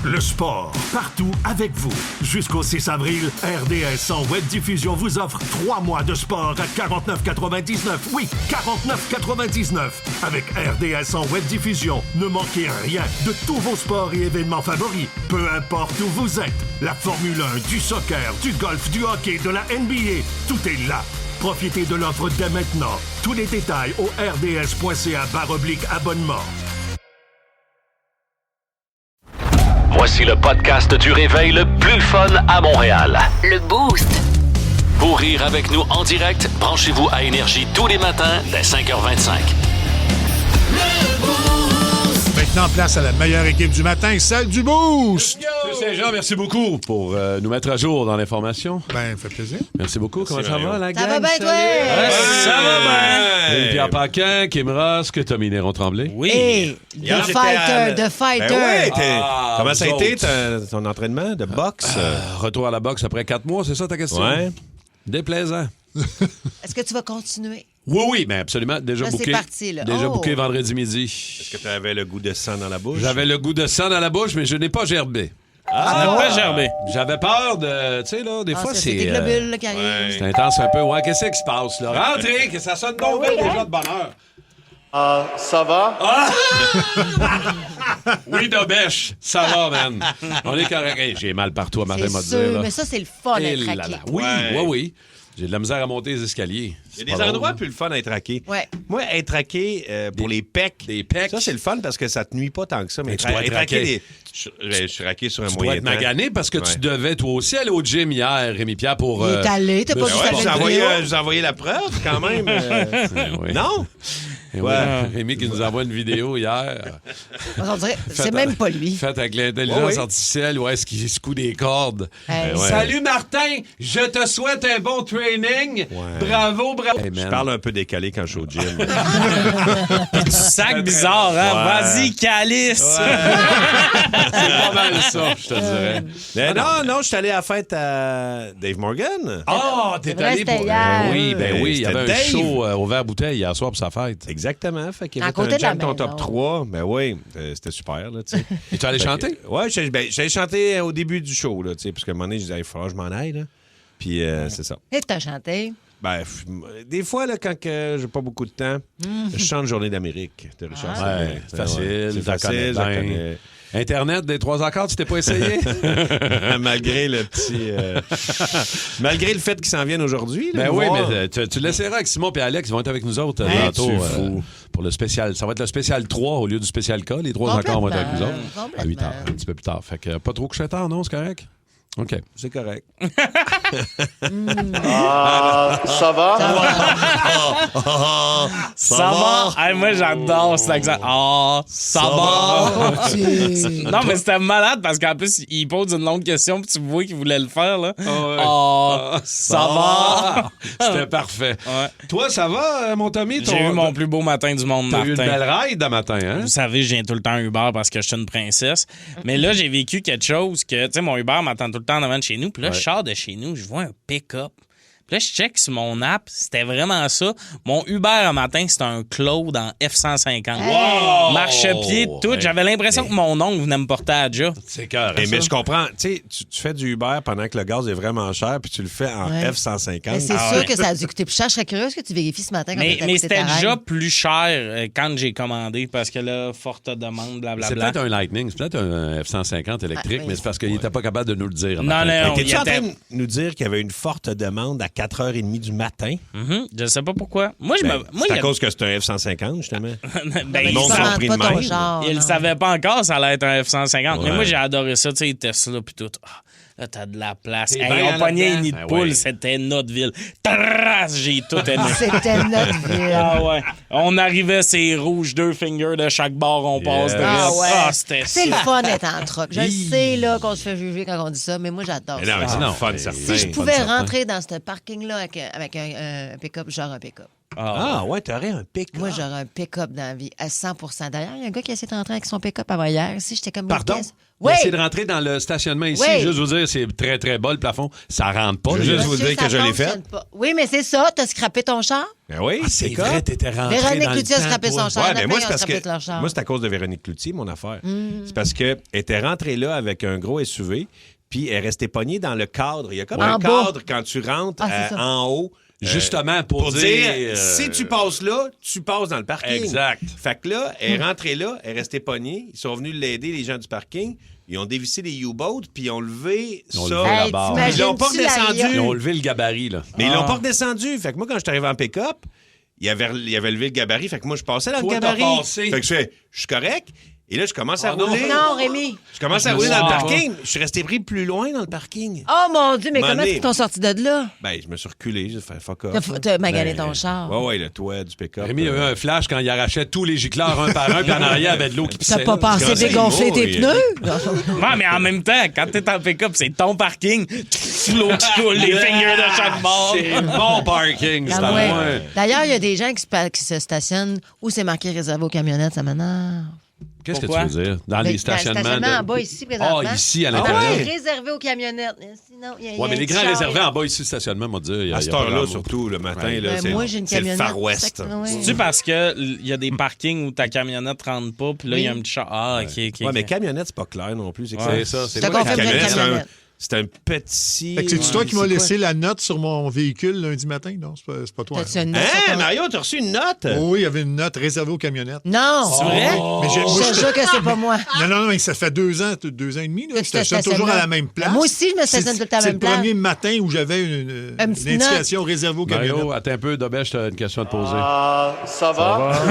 Le sport, partout avec vous. Jusqu'au 6 avril, RDS en web diffusion vous offre 3 mois de sport à 49,99. Oui, 49,99. Avec RDS en web diffusion, ne manquez rien de tous vos sports et événements favoris. Peu importe où vous êtes. La Formule 1, du soccer, du golf, du hockey, de la NBA, tout est là. Profitez de l'offre dès maintenant. Tous les détails au rds.ca/abonnement. Voici le podcast du réveil le plus fun à Montréal. Le Boost. Pour rire avec nous en direct, branchez-vous à Énergie tous les matins dès 5h25. Maintenant, place à la meilleure équipe du matin, celle du Boost! M. Saint-Jean, merci beaucoup pour nous mettre à jour dans l'information. Ben, fait plaisir. Merci beaucoup. Comment ça va, la gang? Ça va bien, toi? Ça va bien! Pierre Paquin, Kim Ross, Tommy Néron-Tremblay. Oui. Hey, Hier, The j'étais Fighter, à- The Fighter. Ben ouais, comment ça a vous été autres. ton entraînement de boxe? Retour à la boxe après 4 mois, c'est ça ta question? Ouais. Déplaisant. Est-ce que tu vas continuer? Oui, mais absolument. Déjà Là, c'est booké. parti, là. Déjà Oh. booké vendredi midi. Est-ce que tu avais le goût de sang dans la bouche? J'avais le goût de sang dans la bouche, mais je n'ai pas gerbé. Ah, Non. pas gerbé. J'avais peur de... Tu sais, là, des fois, c'est c'est... des globules là, qui arrivent. c'est intense un peu. Ouais, qu'est-ce qui se passe, là? Rentrez, que ça sonne donc bien déjà de bonheur. Ça va? Oui, Dobèche, ça va, man. On est correct. Hey, j'ai mal partout à matin, C'est m'a sûr, dit. Là. mais ça, c'est le fun Et d'être là craqué. là. Oui, Ouais. oui. J'ai de la misère à monter les escaliers. Il y a des endroits plus le fun à être raqué. Ouais. Moi, être raqué pour les pecs. Des pecs. Ça, c'est le fun parce que ça te nuit pas tant que ça. Mais tu dois être raqué, raqué. je suis raqué sur un Tu dois moyen être temps. magané parce que Ouais. tu devais, toi aussi, aller au gym hier, Rémi-Pierre, pour... Il est allé, t'as le pas Ben vu ouais, sa je vous ai belle envoyé, vidéo? je vous ai envoyé la preuve quand même. Oui. Non? Et Ouais. ouais. Rémi qui nous envoie une vidéo hier. On dirait, c'est même pas lui. Faite avec l'intelligence Ouais. artificielle, où est-ce qu'il secoue des cordes. Hey. Ouais. Salut Martin, je te souhaite un bon training. Ouais. Bravo, bravo. Hey, Je man. parle un peu décalé quand je suis au gym. Sac bizarre, hein? Ouais. Vas-y, calice! C'est pas mal ça, je te dirais. Mais non, je suis allé à la fête à Dave Morgan. Oh, C'est t'es vrai, allé c'était pour... hier. oui, ben oui, il y C'était avait un Dave. show au verre bouteille hier soir pour sa fête. Exactement. Fait qu'il À a fait côté un de la jam ton maison. top 3. Ben oui, c'était super, là, tu sais. Et tu allé chanter? Ouais, j'allais chanter au début du show, là, tu sais, parce qu'à un moment donné, je disais, il faudra que je m'en aille, là. Puis c'est ça. Et t'as chanté? Ben, des fois, là, quand j'ai pas beaucoup de temps, je chante Journée d'Amérique de Richard Saint-Pierre. Ouais, c'est facile, C'est t'en connais facile, je bien. connais. Internet, des 3 accords, tu t'es pas essayé? Malgré le petit... malgré le fait qu'ils s'en viennent aujourd'hui. là, Ben nous oui, voir. mais tu l'essaieras avec Simon et Alex, ils vont être avec nous autres Hey, tantôt tu es fou. pour le spécial. Ça va être le spécial 3 au lieu du spécial K. Les 3 accords vont être avec nous autres. Complètement. À 8 heures, un petit peu plus tard. Fait que pas trop couché tard, non? C'est correct? OK. C'est correct. Ça va? Ça va? Hey, moi, j'adore cet accent. Ah, ça va? Non, mais c'était malade parce qu'en plus, il pose une longue question puis tu vois qu'il voulait le faire, là. Ah, ça va? C'était parfait. Ouais. Toi, ça va, mon Tommy? J'ai eu mon plus beau matin du monde, T'as eu une Martin. belle ride à matin, hein? Vous savez, je viens tout le temps en Uber parce que je suis une princesse. Mais là, j'ai vécu quelque chose que, tu sais, mon Uber m'attend tout le temps en avant de chez nous. Puis là, je sors de chez nous, je vois un pick-up. Puis là, je check sur mon app, c'était vraiment ça. Mon Uber un matin, c'était un Claude en F-150. Wow! Marche-pied, tout. Hey. J'avais l'impression que mon oncle venait me porter à la job. C'est correct. Mais je comprends. Tu sais, tu fais du Uber pendant que le gaz est vraiment cher, puis tu le fais en Ouais. F-150. Mais c'est Ah sûr ouais. que ça a dû coûter plus cher. Je serais curieuse que tu vérifies ce matin quand Mais t'as coûté c'était ta ride. déjà plus cher quand j'ai commandé parce que là, forte demande, C'est blablabla. peut-être un Lightning, c'est peut-être un F-150 électrique, Ah, oui. mais c'est parce qu'il n'était pas capable de nous le dire. Non, matin. non, T'es-tu il en était- train de nous dire qu'il y avait une forte demande à 4h30 du matin? Je sais pas pourquoi. Moi, je Ben, me. Moi, c'est il à y a- cause que c'est un F-150, justement. Ben, Mais il monde ils sont commandent pris pas de ton même. genre. Il le non. savait pas encore, ça allait être un F-150. Mais Ouais. moi, j'ai adoré ça, tu sais, Tesla puis tout. Ah, là, t'as de la place. T'es Hey, bien on pognait là-dedans. une nid de Ben poule, ouais. c'était notre ville. Tarras, j'ai tout aimé. C'était notre ville. Ah ouais. On arrivait, c'est rouge, 2 fingers de chaque bord, on passe de Ah ouais. Ah, c'était C'est le ça. fun d'être en troc. Je le sais là qu'on se fait juger quand on dit ça, mais moi j'adore Mais ça. non, mais c'est non, fun, mais certain. Si je pouvais rentrer dans ce parking-là avec un pick-up, j'aurais un pick-up. Ah, ouais, t'aurais un pic. Moi, j'aurais un pick-up dans la vie à 100 D'ailleurs, il y a un gars qui a essayé de rentrer avec son pick-up avant hier. Si j'étais comme Pardon? Yes. Oui. Essayez de rentrer dans le stationnement ici. Oui. Juste vous dire, c'est très, très bas, le plafond. Ça rentre pas. Je veux juste vous Monsieur, dire que ça je l'ai fonctionne fait. pas. Oui, mais c'est ça. T'as scrappé ton char? Ben oui, C'est vrai, t'étais rentré Véronique dans le Cloutier a temps, scrappé toi. son char. Ouais, Notre mais moi, fille c'est a parce scrappé que leur char. moi, c'est à cause de Véronique Cloutier, mon affaire. C'est parce qu'elle était rentrée là avec un gros SUV, puis elle est restée pognée dans le cadre. Il y a comme En un bas. cadre quand tu rentres Ah, c'est ça. en haut. Justement, pour dire, si tu passes là, tu passes dans le parking. Exact. Fait que là, elle est rentrée là, elle est restée pognée. Ils sont venus l'aider, les gens du parking. Ils ont dévissé les U-boats, puis ils ont levé Ils ont ça. levé la Hey, barre. t'imagines-tu Ils l'ont pas la redescendu. riotte? Ils ont levé le gabarit, là. Mais ils l'ont pas redescendu. Fait que moi, quand je suis arrivé en pick-up, il avait levé le gabarit. Fait que moi, je passais dans Toi, le t'as gabarit. passé. Fait que je fais, je suis correct. Et là, je commence à Oh non. rouler. Non, Rémi. Je commence à rouler dans le Ah. parking. Je suis resté pris plus loin dans le parking. Oh mon Dieu, mais M'en comment est. ils t'ont sorti de là? Ben, je me suis reculé. J'ai fait fuck off. T'as magané ton char. Ouais, le toit du pick-up. Rémi a eu un flash quand il arrachait tous les gicleurs un par un, puis en arrière, il y avait de l'eau qui pissait. T'as pas là. pensé Quand ça, dégonfler il tes mouille. pneus? Ouais, mais en même temps, quand t'es en pick-up, c'est ton parking. L'eau qui coule, les fingers de chaque bord. C'est mon parking, c'est à Ah ouais. moi. D'ailleurs, il y a des gens qui se stationnent où c'est marqué réservé aux camionnettes, ça m'énerve. Qu'est-ce que Pourquoi? tu veux dire? Dans Mais les stationnements. dans le stationnement en bas, ici, présentement. Ah, ici, à Ça l'intérieur. marque réservé aux camionnettes. Sinon, il y a Ouais, mais les un grands char, réservés en bas ici, le stationnement, on va dire. il y a À cette pas heure-là, grand surtout, le matin, Ouais. là, Ben, c'est moi, j'ai une c'est le camionnette. Far West. Ouais. C'est-tu parce qu'il y a des parkings où ta camionnette rentre pas, puis là, il y a un petit char. Ah, OK, OK. Ouais, ok. mais camionnette, c'est pas clair non plus. C'est que Ouais, ça, c'est Je te moi, la confirme qu'il y a une camionnette, camionnette. c'est un petit. Fait que c'est-tu toi qui m'as c'est laissé la note sur mon véhicule lundi matin? Non, c'est pas toi. T'as-tu hein? une note sur Hein, ton- Mario, t'as reçu une note? Oh oui, il y avait une note réservée aux camionnettes. Non! C'est vrai? Mais Je te jure que c'est pas moi. Non, mais ça fait 2 ans et demi. Là. Que Je tu te stationne toujours stationnes à là. la même place. Moi aussi, je me stationne tout le temps à la C'est même le place. premier matin où j'avais une petite indication réservée aux camionnettes. Mario, attends un peu, Dobèche, t'as une question à te poser. Ça va?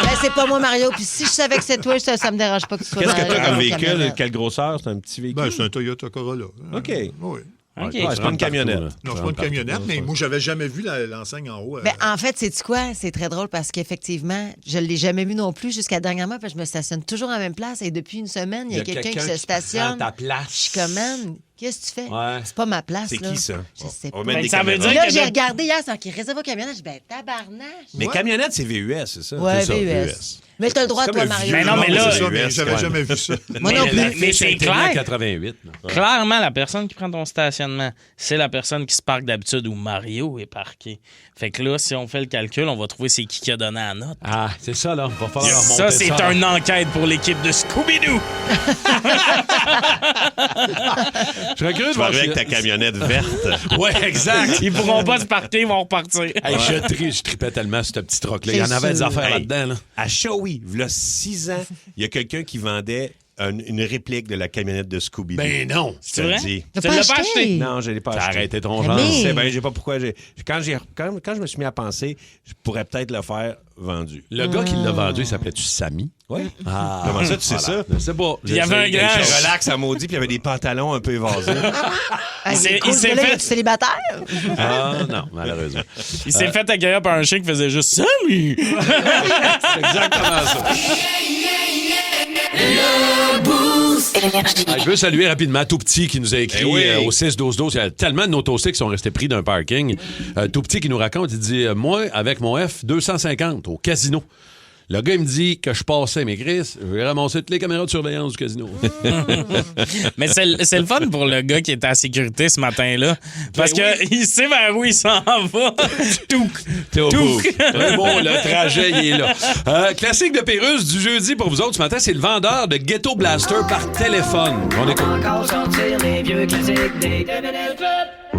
Ben, c'est pas moi, Mario. Puis si je savais que c'est toi, ça me dérange pas que tu sois Qu'est-ce dans que t'as dans comme la véhicule? camionnette. Quelle grosseur? C'est un petit véhicule? Ben, c'est un Toyota Corolla. OK. Oui. OK. Ouais, c'est pas une camionnette. Non, c'est pas une camionnette, mais moi, j'avais jamais vu l'enseigne en haut. Ben, en fait, c'est quoi? C'est très drôle parce qu'effectivement, je ne l'ai jamais vu non plus jusqu'à dernièrement parce que je me stationne toujours à la même place et depuis une semaine, il y a quelqu'un qui se stationne. prend ta place. Je suis comme, man, qu'est-ce que tu fais? Ouais. C'est pas ma place. C'est là. qui, ça? Je sais On pas. va mettre Ben, des ça veut caméras. dire Là, que j'ai de- regardé hier, c'est qui réserve aux camionnettes. Je dis, ben, tabarnache. Mais camionnette, c'est VUS, c'est ça? Ouais, C'est ça, VUS. Mais t'as le droit, C'est toi, comme le Mario. Mais non, mais là- c'est ça, mais VUS, j'avais ouais. jamais vu ça. Moi non plus. Mais c'est clair. 88. là. Clairement, la personne qui prend ton stationnement, c'est la personne qui se parque d'habitude où Mario est parqué. Fait que là, si on fait le calcul, on va trouver c'est qui a donné la note. Ah, c'est ça, là. Va falloir remonter Ça, c'est ça. une enquête pour l'équipe de Scooby-Doo. Je serais curieux de Tu vas voir arriver avec si- ta camionnette verte. Ouais, exact. Ils pourront pas se parquer, ils vont repartir. Hey, je tripais tellement sur ce petit truc-là. Il y en C'est avait des sûr. affaires Hey, là-dedans. Là. À Shawi, il y a 6 ans, il y a quelqu'un qui vendait une réplique de la camionnette de Scooby-Doo. Ben non. Je te C'est le vrai? dis. T'as Tu pas l'as pas acheté? acheté? Non, je l'ai pas T'as acheté. arrêté ton Mais- genre. Mais- C'est bien, j'ai pas pourquoi. Quand je me suis mis à penser, je pourrais peut-être le faire vendu. Le gars qui l'a vendu, il s'appelait-tu Sammy? Oui. Ah, Comment ça, tu sais ça? Je sais pas. il y avait un grand- Je relax à maudit, puis il y avait des pantalons un peu évasés. Ah, Il s'est- cool, il s'est ce gars-là, fait- il est célibataire? Ah, non, malheureusement. Il s'est fait accueillir par un chien qui faisait juste Sammy. C'est exactement ça. Ah, je veux saluer rapidement Tout Petit qui nous a écrit Eh oui. au 6-12-12. Il y a tellement de nos toastés qui sont restés pris d'un parking. Tout Petit qui nous raconte, il dit moi, avec mon F250 au casino. Le gars, il me dit que je passais, mais Chris, je vais ramasser toutes les caméras de surveillance du casino. Mais c'est le fun pour le gars qui était à sécurité ce matin-là. Parce qu'il sait vers où il s'en va. Touc. Touc. Très bon, le trajet, il est là. Classique de Pérusse du jeudi pour vous autres ce matin, c'est le vendeur de Ghetto Blaster par téléphone. On écoute.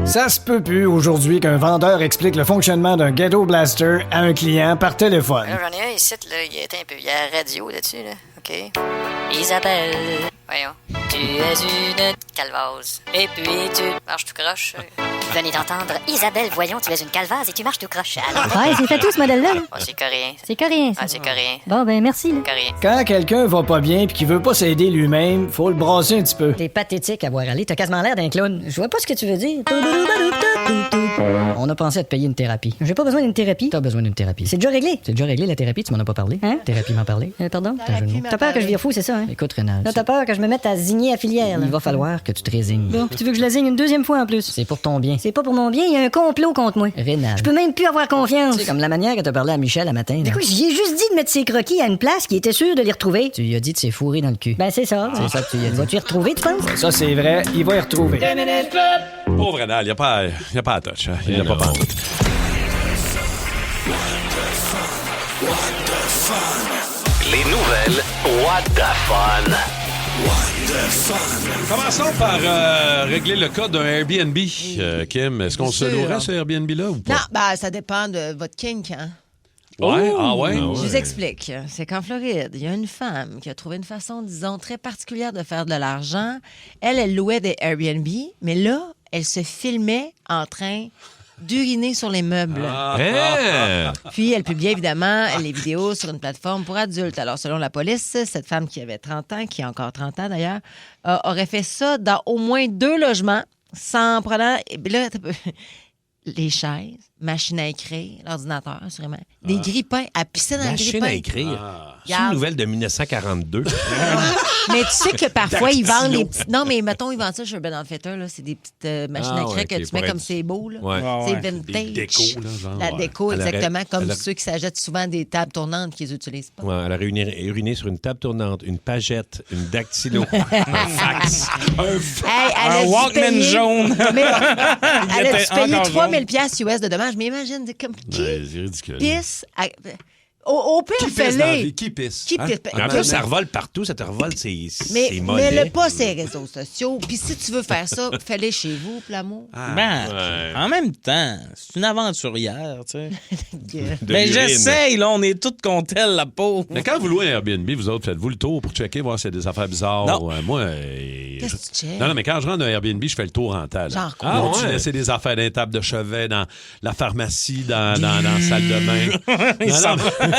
Ça se peut plus aujourd'hui qu'un vendeur explique le fonctionnement d'un Ghetto Blaster à un client par téléphone. Là, j'en ai un ici, là, il est un peu. Il y a la radio là-dessus, là. OK. Isabelle, voyons. Tu es une calvase. Et puis tu marches tout croche. Venez d'entendre. Isabelle, voyons, tu es une calvase et tu marches tout croche. Alors, Ouais, c'est fait tout ce modèle-là. oh, c'est coréen. C'est coréen, ça. Ah, c'est coréen. Bon, ben merci. Là. Coréen. Quand quelqu'un va pas bien pis qu'il veut pas s'aider lui-même, faut le brasser un petit peu. T'es pathétique à voir aller. T'as quasiment l'air d'un clown. Je vois pas ce que tu veux dire. On a pensé à te payer une thérapie. J'ai pas besoin d'une thérapie. T'as besoin d'une thérapie. C'est déjà réglé. C'est déjà réglé, la thérapie. Tu m'en as pas parlé. Hein? Thérapie m'en parler. Pardon? T'as peur que je vire fou, c'est ça, hein? Écoute, Rénal. Là, t'as peur que je me mette à zigner à filière, là. Il va falloir que tu te résignes. Bon, tu veux que je la zigne une deuxième fois en plus? C'est pour ton bien. C'est pas pour mon bien, il y a un complot contre moi. Rénal. Je peux même plus avoir confiance. C'est comme la manière que t'as parlé à Michel à matin. Écoute, j'ai juste dit de mettre ses croquis à une place qui était sûre de les retrouver. Tu lui as dit de s'est fourré dans le cul. Ben, c'est ça. C'est ça que tu lui as dit. Vas-tu y retrouver, tu penses? Ça, c'est vrai. Il va y retrouver. Pauvre Rénal, il n'y a pas à touch. Hein. Il n'y a pas pantoute. Les nouvelles What the Fun. Commençons par régler le cas d'un Airbnb. Kim, est-ce qu'on se louerait ce Airbnb-là ou pas? Non, ben, ça dépend de votre kink, hein? Ouais, ah ouais? Je vous explique. C'est qu'en Floride, il y a une femme qui a trouvé une façon, disons, très particulière de faire de l'argent. Elle louait des Airbnb, mais là, elle se filmait en train d'uriner sur les meubles. Puis, elle publiait évidemment les vidéos sur une plateforme pour adultes. Alors, selon la police, cette femme qui avait 30 ans, qui a encore 30 ans d'ailleurs, aurait fait ça dans au moins 2 logements, sans prenant... Là, les chaises, machine à écrire, l'ordinateur, sûrement. Des grippins, à pisser dans le grippin. Machine à écrire. C'est une nouvelle de 1942. Mais tu sais que parfois, ils vendent les petites... Non, mais mettons, ils vendent ça chez Urban Outfitters, là. C'est des petites machines à écrire que tu mets comme c'est beau, là. C'est vintage. Des décos, là, genre. La déco, exactement, comme ceux qui s'achètent souvent des tables tournantes qu'ils n'utilisent pas. Ouais, elle a uriné sur une table tournante, une pagette, une dactylo, un fax. Un Walkman jaune. Mais elle a dû payer 3000 $ US de dommages. Mais imagine, comme qui c'est ridicule. pisse... Au pire, fais-les. Qui pisse? Qui pisse? En plus, ça revole partout. Ça te revole ses mollets. Mets-le pas ces réseaux sociaux. Puis si tu veux faire ça, fais-les chez vous, Plamo. En même temps, c'est une aventurière, tu sais. Mais j'essaye, là, on est toutes contre elle, la pauvre. Mais quand vous louez un Airbnb, vous autres, faites-vous le tour pour checker, voir s'il y a des affaires bizarres? Non. Moi, qu'est-ce que tu checkes? Non, mais quand je rentre dans un Airbnb, je fais le tour en tas. Genre quoi? Tu laisses des affaires dans les tables de chevet, dans la pharmacie, dans la salle de bain.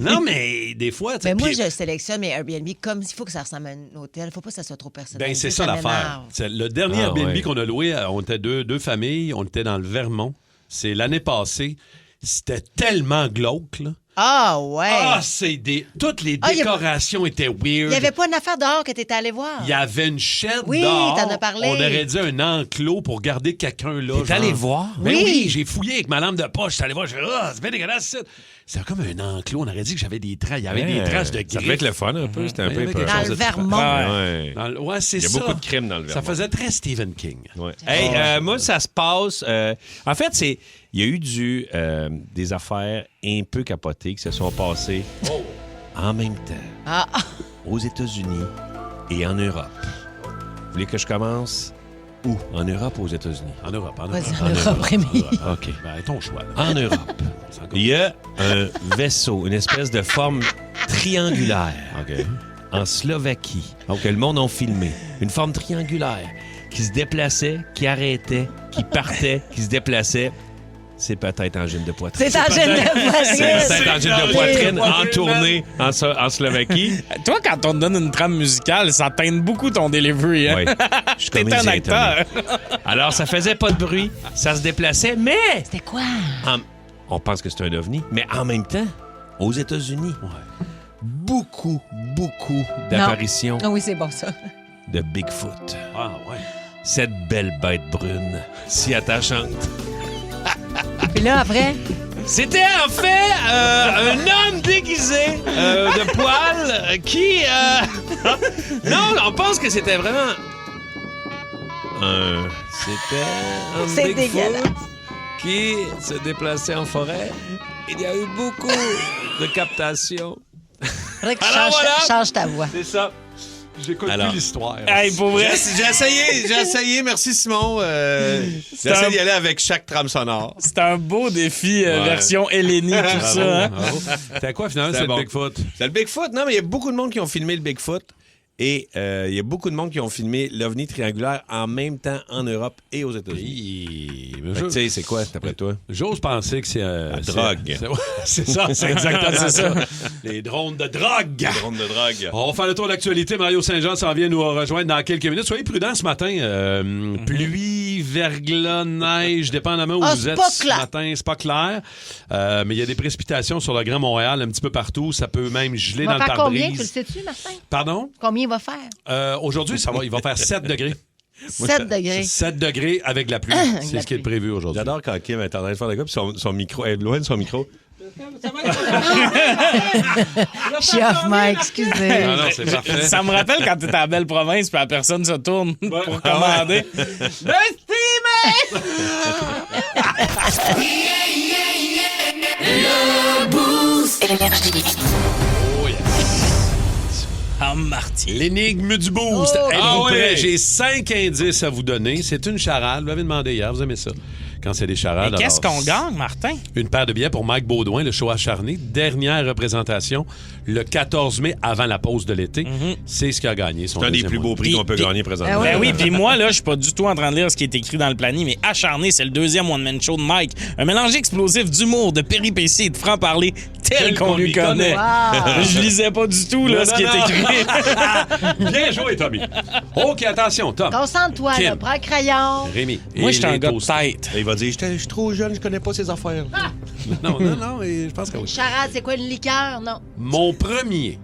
Non, mais des fois... Mais moi, je sélectionne mes Airbnb comme s'il faut que ça ressemble à un hôtel. Il ne faut pas que ça soit trop personnel. Ben, c'est ça l'affaire. Le dernier Airbnb qu'on a loué, on était deux familles, on était dans le Vermont. C'est l'année passée. C'était tellement glauque, là. Ah, ouais. Ah, toutes les décorations étaient weird. Il n'y avait pas une affaire dehors que tu étais allé voir. Il y avait une chaîne oui, dehors. Oui, t'en as parlé. On aurait dit un enclos pour garder quelqu'un là. T'es allé voir? Ben oui, j'ai fouillé avec ma lampe de poche. J'étais allé voir. J'ai dit, c'est bien dégueulasse. C'était comme un enclos. On aurait dit que j'avais des traces. Il y avait des traces de griffes. Ça devait être le fun un peu. C'était un peu peur. Dans le Vermont. Ouais, c'est ça. Il y a beaucoup de crimes dans le Vermont. Ça faisait très Stephen King. Ouais. Hey, moi, ça se passe... en fait, il y a eu des affaires un peu capotées qui se sont passées en même temps aux États-Unis et en Europe. Vous voulez que je commence? Où? En Europe ou aux États-Unis? En Europe. Vas-y, en Europe, Rémi. OK. Ben, ton choix. Là. En Europe, il y a un vaisseau, une espèce de forme triangulaire en Slovaquie, que le monde a filmé. Une forme triangulaire qui se déplaçait, qui arrêtait, qui partait, qui se déplaçait. C'est peut-être Angine de poitrine. C'est Angine de poitrine. C'est peut-être Angine de poitrine en tournée en Slovaquie. Toi, quand on te donne une trame musicale, ça teinte beaucoup ton delivery. Hein? Oui. Je suis T'es un acteur. Alors, ça faisait pas de bruit, ça se déplaçait, mais... C'était quoi? On pense que c'est un ovni, mais en même temps, aux États-Unis, beaucoup d'apparitions oui, c'est bon, ça. de Bigfoot. Ah, ouais. Cette belle bête brune, si attachante. Puis là, après... C'était en fait un homme déguisé de poil qui... Non, on pense que c'était vraiment... C'était un C'est Bigfoot dégueulasse. qui se déplaçait en forêt. Il y a eu beaucoup de captations. Faudrait que tu changes ta voix. C'est ça. J'écoute plus l'histoire. Hey, pour vrai. J'ai essayé. Merci, Simon. J'ai essayé d'y aller avec chaque trame sonore. C'est un beau défi version hellénique, tout ça. Hein? C'était quoi, finalement, c'est le Bigfoot? C'est le Bigfoot. Non, mais il y a beaucoup de monde qui ont filmé le Bigfoot. Et il y a beaucoup de monde qui ont filmé l'OVNI triangulaire en même temps en Europe et aux États-Unis. Tu sais, c'est quoi, d'après toi? J'ose penser que c'est... la drogue. C'est ça, c'est exactement ça. Les drones de drogue. Les drones de drogue. On va faire le tour d'actualité. Mario Saint-Jean s'en vient nous rejoindre dans quelques minutes. Soyez prudents ce matin. Pluie, verglas, neige, dépendamment où vous êtes ce matin. C'est pas clair. Mais il y a des précipitations sur le Grand Montréal, un petit peu partout. Ça peut même geler dans le pare-brise. Combien, tu le sais-tu, Martin? Pardon? Combien il va faire? Aujourd'hui, il va faire 7 degrés. 7 degrés. 7 degrés avec de la pluie. C'est ce qui est prévu aujourd'hui. J'adore quand Kim est en train de faire le gars, puis son micro, elle est loin de son micro. Je suis off mic, excusez. Non, c'est parfait. Ça me rappelle quand t'es à la belle province puis la personne se tourne pour commander. Le Boost. Énergie. Oh yes. Ah, Martin. L'énigme du Boost. Oh. Êtes-vous prêts? J'ai 5 indices à vous donner. C'est une charade. Vous l'avez demandé hier. Vous aimez ça? Quand c'est des charades. Mais qu'est-ce qu'on gagne, Martin? Une paire de billets pour Mike Baudouin, le show acharné. Dernière représentation le 14 mai avant la pause de l'été. C'est ce qu'il a gagné. C'est un des plus beaux prix qu'on peut gagner présentement. Ben oui, puis moi, là, je suis pas du tout en train de lire ce qui est écrit dans le planning, mais acharné, c'est le deuxième one-man show de Mike. Un mélange explosif d'humour, de péripéties et de franc-parler tel qu'on lui connaît. Wow. Je lisais pas du tout là, ce qui est écrit. Bien joué, Tommy. OK, attention, Tom. Concentre-toi, Kim. là. Prends le crayon. Rémi. Moi, Et j'étais un les gars de toasts. tête. Il va dire, je suis trop jeune, je connais pas ces affaires. Non, et je pense que oui. Charade, c'est quoi une liqueur? Non. Mon premier,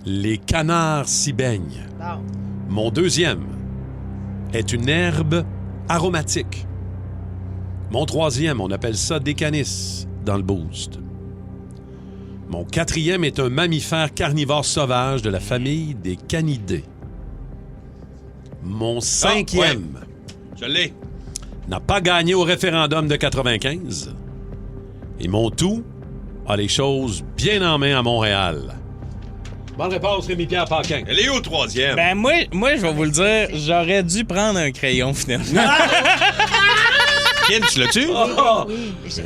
les canards s'y baignent. Bon. Mon deuxième est une herbe aromatique. Mon troisième, on appelle ça des canisses dans le Boost. Mon quatrième est un mammifère carnivore sauvage de la famille des canidés. Mon cinquième Je l'ai. n'a pas gagné au référendum de 95. Et mon tout a les choses bien en main à Montréal. Bonne réponse, Rémi-Pierre Paquin. Elle est au troisième. Ben moi, je vais vous le dire, j'aurais dû prendre un crayon, finalement. Kim, tu l'as-tu?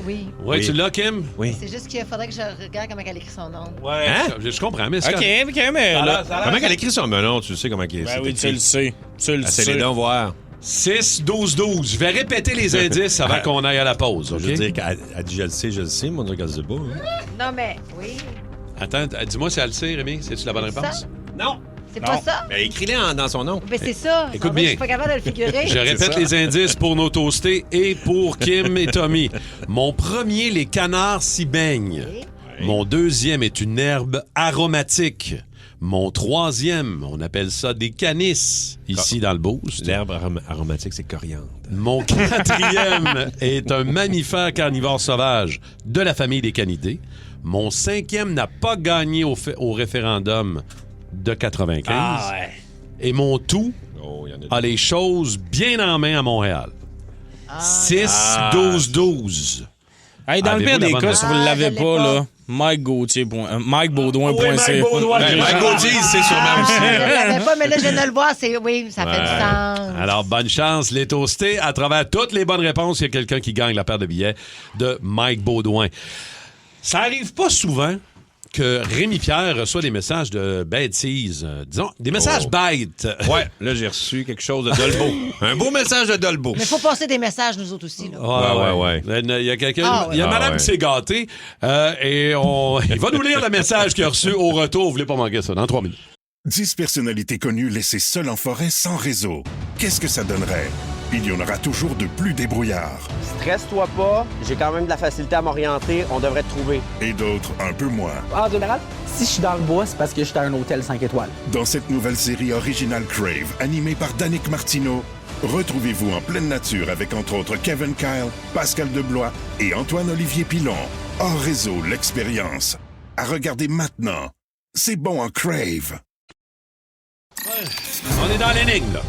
Oui. Oui, tu l'as, Kim? Oui. C'est juste qu'il faudrait que je regarde comment elle écrit son nom. Ouais. Hein? Je comprends, mais c'est OK, mais là... Comment qu'elle écrit son nom? Tu le sais comment elle Ben oui, tu le sais. Tu le sais. Essaye-les donc voir. 6-12-12. Je vais répéter les indices avant qu'on aille à la pause, OK? Je veux dire qu'elle dit je le sais, moi, on regarde le bas. Non, mais oui. Attends, dis-moi si elle le sait, Rémi. C'est-tu la bonne réponse? Ça? Non. C'est pas ça? Ben, écris-les dans son nom. Ben, c'est ça. Écoute En fait, bien. Je suis pas capable de le figurer. Je répète les indices pour nos toastés et pour Kim et Tommy. Mon premier, les canards s'y baignent. Mon deuxième est une herbe aromatique. Mon troisième, on appelle ça des canisses, ici dans le Boost. L'herbe aromatique, c'est coriandre. Mon quatrième est un mammifère carnivore sauvage de la famille des canidés. Mon cinquième n'a pas gagné au référendum de 95. Ah ouais. Et mon tout a les choses bien en main à Montréal. 6-12-12. Hey, dans le pire Avez-vous des la cas, bonne si vous ne l'avez je l'ai pas, pas. là, MikeBaudouin.ca. Mike Baudouin. Mike Gauthier, il sait sûrement aussi. Je l'avais pas, mais là, je viens de le voir. Oui, ça fait du sens. Alors, bonne chance, les toastés. À travers toutes les bonnes réponses, il y a quelqu'un qui gagne la paire de billets de Mike Baudouin. Ça arrive pas souvent que Rémi-Pierre reçoit des messages de bêtises, disons, des messages bêtes. Ouais, là, j'ai reçu quelque chose de Dolbeau. Un beau message de Dolbeau. Mais il faut passer des messages, nous autres aussi. Là. Ouais. Il y a quelqu'un, Ah, ouais. il y a Ah, madame ouais. qui s'est gâtée et il va nous lire le message qu'il a reçu au retour. Vous voulez pas manquer ça, dans 3 minutes. 10 personnalités connues laissées seules en forêt sans réseau. Qu'est-ce que ça donnerait? Il y en aura toujours de plus débrouillards. Stresse-toi pas, j'ai quand même de la facilité à m'orienter, on devrait te trouver. Et d'autres un peu moins. En général, si je suis dans le bois, c'est parce que je suis à un hôtel 5 étoiles. Dans cette nouvelle série originale Crave, animée par Danick Martineau, retrouvez-vous en pleine nature avec entre autres Kevin Kyle, Pascal Deblois et Antoine-Olivier Pilon. Hors réseau, l'expérience. À regarder maintenant. C'est bon en Crave. On est dans l'énigme, là.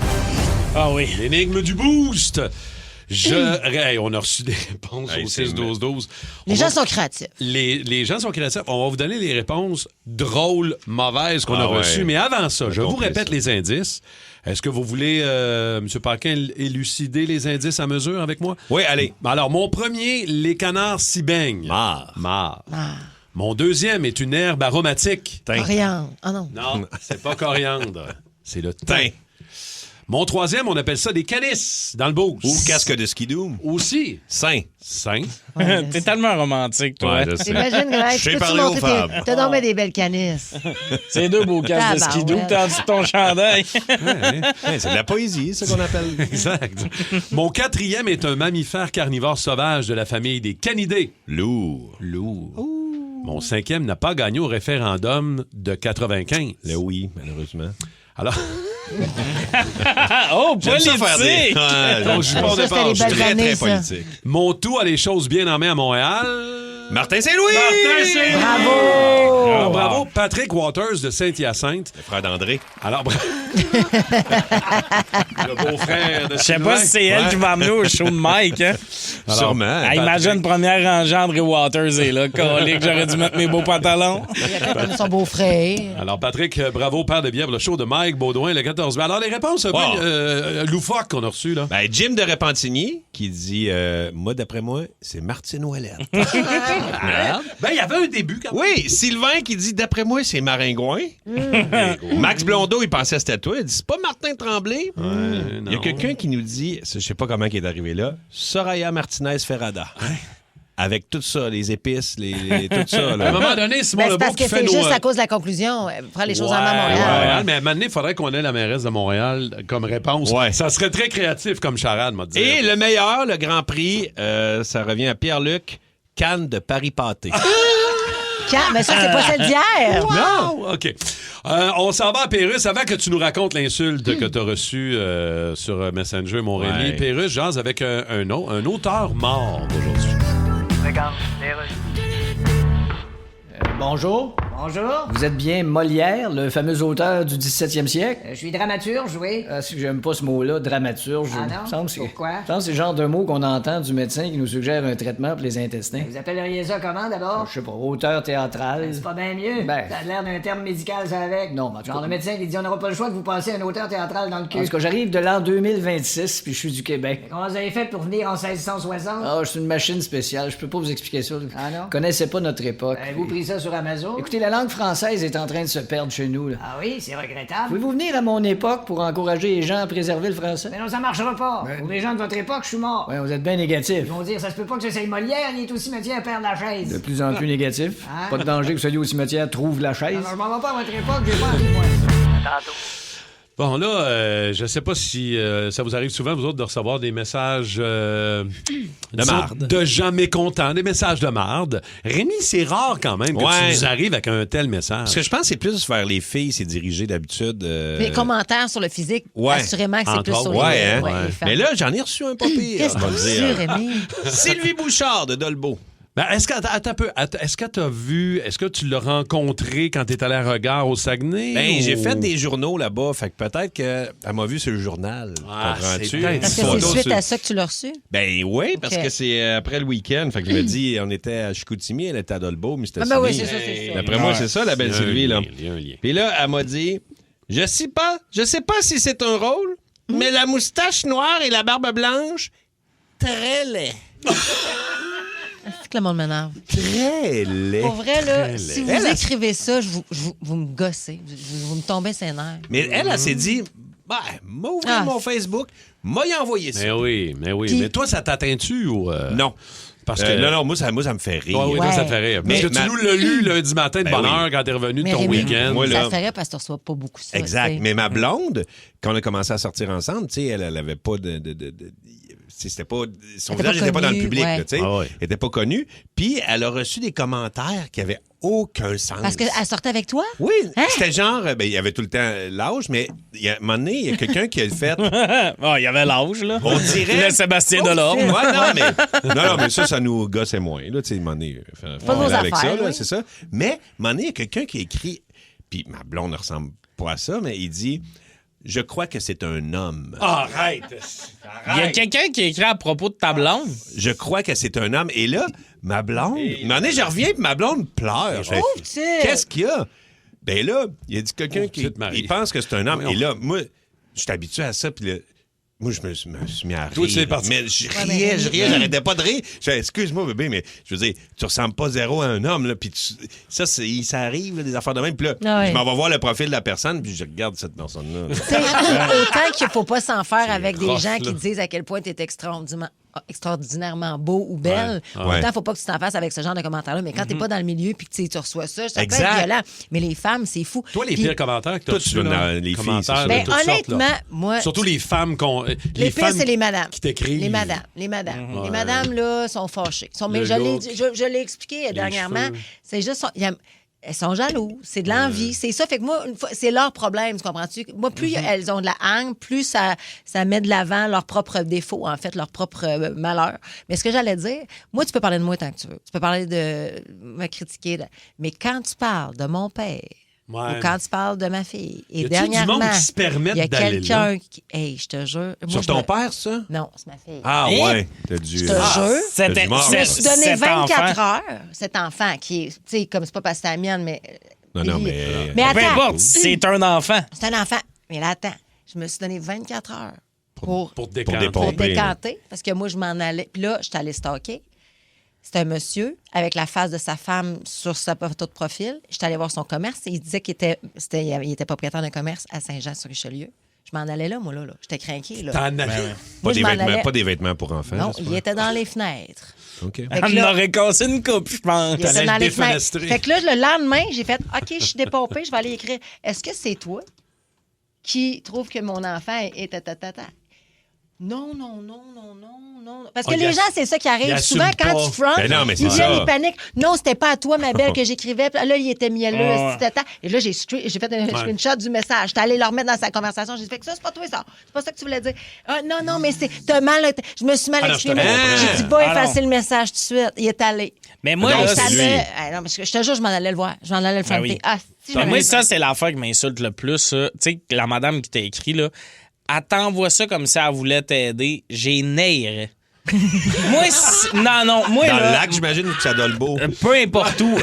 Ah oui. L'énigme du Boost. Hey, on a reçu des réponses au 6-12-12. Les gens sont créatifs. Les gens sont créatifs. On va vous donner les réponses drôles, mauvaises qu'on a reçues. Mais avant ça, je vous répète les indices. Est-ce que vous voulez, M. Paquin, élucider les indices à mesure avec moi? Oui, allez. Alors, mon premier, les canards s'y baignent. Marre. Mon deuxième est une herbe aromatique. Coriandre. Ah non. Non, c'est pas coriandre. C'est le thym. Mon troisième, on appelle ça des canisses dans le boost. Ou casque de skidoo. Aussi. Saint. T'es tellement romantique, toi. Ouais, je sais. T'imagines, Greg, Je sais peux-tu parler aux monter femmes. T'as dormi des belles canisses. C'est deux beaux casques de skidoo que t'as en dessous de ton chandail. C'est de la poésie, c'est ce qu'on appelle. Exact. Mon quatrième est un mammifère carnivore sauvage de la famille des canidés. Lourd. Mon cinquième n'a pas gagné au référendum de 95. Le oui, malheureusement. Alors... Oh, J'aime ça faire des... politique! Ouais, donc, je suis pas au Ça, départ, c'était je suis les très, belles très années, ça. politique. Mon tout a les choses bien en main à Montréal. Martin Saint-Louis! Bravo! Alors, bravo, Patrick Waters de Saint-Hyacinthe. Le frère d'André. Alors, le beau-frère de Je sais pas si c'est elle qui va amener au show de Mike. Hein? Sûrement. Ah, imagine première rangée, André Waters est là. Colique, j'aurais dû mettre mes beaux pantalons. Il a fait son beau-frère. Alors, Patrick, bravo, père de bière, le show de Mike Baudouin le 14 mai. Alors, les réponses un peu loufoques qu'on a reçues, là. Ben, Jim de Repentigny qui dit moi, d'après moi, c'est Martine Ouellette. Ben, il y avait un début quand même. Oui, Sylvain qui dit d'après moi, c'est Maringouin. Max Blondeau, il pensait que c'était toi. Il dit c'est pas Martin Tremblay. Il y a quelqu'un qui nous dit, je sais pas comment il est arrivé là, Soraya Martinez Ferrada. Avec tout ça, les épices, tout ça. Là. À un moment donné, Simon Ben, c'est Lebeau parce qui que fait c'est nos... juste à cause de la conclusion. Faire les choses en main à Montréal. Mais à un moment donné, il faudrait qu'on ait la mairesse de Montréal comme réponse. Ouais. Ça serait très créatif comme charade, m'a dit. Et le meilleur, le Grand Prix, ça revient à Pierre-Luc, canne de Paris-Pâté. Mais ça, c'est pas celle d'hier. Non! OK. On s'en va à Pérusse avant que tu nous racontes l'insulte que tu as reçue sur Messenger, mon Rémi. Ouais. Pérusse jase avec un auteur mort d'aujourd'hui. Bonjour. Bonjour. Vous êtes bien Molière, le fameux auteur du 17e siècle? Je suis dramaturge, oui. Si j'aime pas ce mot-là, dramaturge. Ah non? Il me semble que c'est- Pourquoi? il me semble que c'est le genre de mot qu'on entend du médecin qui nous suggère un traitement pour les intestins. Vous appelleriez ça comment, d'abord? Je sais pas, auteur théâtral. C'est pas bien mieux. Ben. Ça a l'air d'un terme médical, ça, avec. Non, mais en tout Genre, cas- le médecin, il dit on n'aura pas le choix de vous passer un auteur théâtral dans le cul. En tout cas, j'arrive de l'an 2026, puis je suis du Québec. Comment vous avez fait pour venir en 1660? Ah, je suis une machine spéciale, je peux pas vous expliquer ça. Ah non? Vous connaissez pas notre époque. Avez-vous pris ça sur Amazon? Écoutez, la langue française est en train de se perdre chez nous. Là. Ah oui, c'est regrettable. Pouvez-vous venir à mon époque pour encourager les gens à préserver le français? Mais non, ça marchera pas. Pour les gens de votre époque, je suis mort. Ouais, vous êtes bien négatif. Ils vont dire, ça se peut pas que c'est Molière, il est au cimetière Père Lachaise. De plus en plus négatif. Hein? Pas de danger que vous soyez au cimetière trouve la chaise. Alors, je m'en vais pas à votre époque, j'ai pas envie, moi. Bon, là, je sais pas si ça vous arrive souvent, vous autres, de recevoir des messages disons, marde. de gens mécontents, des messages de marde. Rémi, c'est rare quand même que Ouais. tu nous arrives avec un tel message. Parce que je pense que c'est plus vers les filles, c'est dirigé d'habitude. Les commentaires sur le physique, Ouais. assurément que c'est Entre plus sur autres. les, Ouais, hein? les femmes. Mais là, j'en ai reçu un pas pire. Qu'est-ce on va que le tu dire. Rémi? Sylvie Bouchard de Dolbeau. Ben, est-ce que t'as vu, est-ce que tu l'as rencontré quand t'es allé à Regard au Saguenay? Ben, j'ai ou- fait des journaux là-bas, fait que peut-être qu'elle m'a vu sur le journal. Ah, comprends-tu? c'est peut-être Parce que Photo c'est suite sur- à ça que tu l'as reçu? Ben oui, parce Ok. que c'est après le week-end. Fait que je me dis, on était à Chicoutimi, elle était à Dolbeau, mais c'était Ah, ben oui, Sylvie. c'est ça, c'est ça. D'après moi, c'est ça, la belle Il y a un Sylvie. Là. lien, il y a un lien. Puis là, elle m'a dit, je sais pas si c'est un rôle, mais la moustache noire et la barbe blanche, très laid. C'est que le monde m'énerve. Très laid. Pour vrai, là, Très si laid. vous Elle, elle- écrivez ça, vous me gossez. Vous me tombez ses nerfs. Mais elle s'est dit, ben, m'a ouvert Ah. mon Facebook, m'a y envoyé ça. Mais oui, mais oui. Puis- Mais toi, ça t'atteint-tu ou... Non. Parce que... non, moi, ça me fait rire. Ouais, oui, toi, Ouais. ça te fait rire. Parce Mais que tu nous l'as lu lundi matin de Ben bonne oui. heure quand t'es revenu de Mais ton Rémi, week-end. Moi, ça là- te ferait parce que tu reçois pas beaucoup ça. Exact. tu sais. Mais ma blonde, quand on a commencé à sortir ensemble, tu sais, elle avait pas de c'était pas son Elle était visage pas n'était pas dans le connue, public, ouais. là, tu sais. Ah ouais. Elle était pas connue. Puis elle a reçu des commentaires qui avaient aucun sens. Parce qu'elle sortait avec toi? Oui, Hein? c'était genre, ben, il y avait tout le temps l'âge, mais à un moment donné, il y a quelqu'un qui a fait. Il y avait l'âge, là. On dirait. Le Sébastien Delorme. Ouais, non, mais ça nous gossait moins. Là, tu sais, à un moment donné, Pas de vos avec affaires, ça, là, oui. c'est ça. Mais à un moment donné, il y a quelqu'un qui écrit, puis ma blonde ne ressemble pas à ça, mais il dit je crois que c'est un homme. Arrête! Il y a quelqu'un qui écrit à propos de ta blonde. Je crois que c'est un homme. Et là, ma blonde, à un moment donné, je reviens, puis ma blonde pleure. Je fais, Oh, petit! qu'est-ce qu'il y a? Ben là, il a dit quelqu'un Oh, qui petite Marie. il pense que c'est un homme. Voyons. Et là, moi, je suis habitué à ça, puis là, Moi, je me suis mis à rire. Toi, tu es parti. Mais je riais, j'arrêtais pas de rire. Excuse-moi, bébé, mais je veux dire, tu ressembles pas zéro à un homme, là. Puis ça arrive, là, des affaires de même. Puis là, je m'en vais voir le profil de la personne, puis je regarde cette personne-là. Autant qu'il faut pas s'en faire avec des gens qui disent à quel point tu es extraordinairement beau ou belle. Autant faut pas que tu t'en fasses avec ce genre de commentaires-là. Mais quand t'es pas dans le milieu puis que tu reçois ça peut être violent. Mais les femmes, c'est fou. Toi, les pires commentaires que tu as reçus, les commentaires filles, honnêtement, moi... Surtout les femmes les pires, c'est les madames. Qui t'écrivent. Les madames. Les madames, là, sont fâchées. Mais je l'ai expliqué dernièrement. C'est juste... Elles sont jalouses. C'est de l'envie. C'est ça. Fait que moi, c'est leur problème, tu comprends-tu? Moi, plus elles ont de la haine, plus ça met de l'avant leurs propres défauts, en fait, leurs propres malheurs. Mais ce que j'allais dire, moi, tu peux parler de moi tant que tu veux. Tu peux parler de me critiquer. Mais quand tu parles de mon père, ou quand tu parles de ma fille, et dernièrement, du monde qui se permettent il y a d'aller quelqu'un qui... Hey, je te jure... Sur ton père, ça? Non, c'est ma fille. Ah ouais, t'as dû... Je te jure. Je me suis donné 24 heures, cet enfant, qui est... Tu sais, comme c'est pas parce que c'est la mienne, mais... Non, mais... Mais attends. Peu importe, c'est un enfant. C'est un enfant. Mais là, attends, je me suis donné 24 heures pour décanter. décanter, parce que moi, je m'en allais... Puis là, je suis allée stalker. C'était un monsieur avec la face de sa femme sur sa photo de profil. Je suis allée voir son commerce. Il disait qu'il était propriétaire d'un commerce à Saint-Jean-sur-Richelieu. Je m'en allais là, moi, là. J'étais craquée, là. T'en allais? Pas des vêtements pour enfants. Non, il était dans les fenêtres. OK. On aurait cassé une coupe, je pense. Il était dans les fenêtres. Fait que là, le lendemain, j'ai fait OK, je suis dépompée, je vais aller écrire. Est-ce que c'est toi qui trouve que mon enfant est tatata? Non. Parce que les gens, c'est ça qui arrive. Souvent, quand tu frontes, ils viennent, ils paniquent. Non, c'était pas à toi, ma belle, que j'écrivais. Là, il était mielleux. Et là, j'ai fait un screenshot du message. J'étais allée le remettre dans sa conversation. J'ai fait que ça, c'est pas toi, ça. C'est pas ça que tu voulais dire. Ah, non, mais t'as mal. Je me suis mal exprimée. J'ai dit, va effacer le message tout de suite. Il est allé. Mais moi, là, c'est lui. Non, parce que je te jure, je m'en allais le voir. Je m'en allais le fronter. Moi, ça, c'est l'affaire qui m'insulte le plus. Tu sais, la madame qui t'a écrit, là, elle t'envoie ça comme si elle voulait t'aider. J'ai nerfs. Moi, non. Moi, dans là, le lac, j'imagine que ça donne le beau. Peu importe où.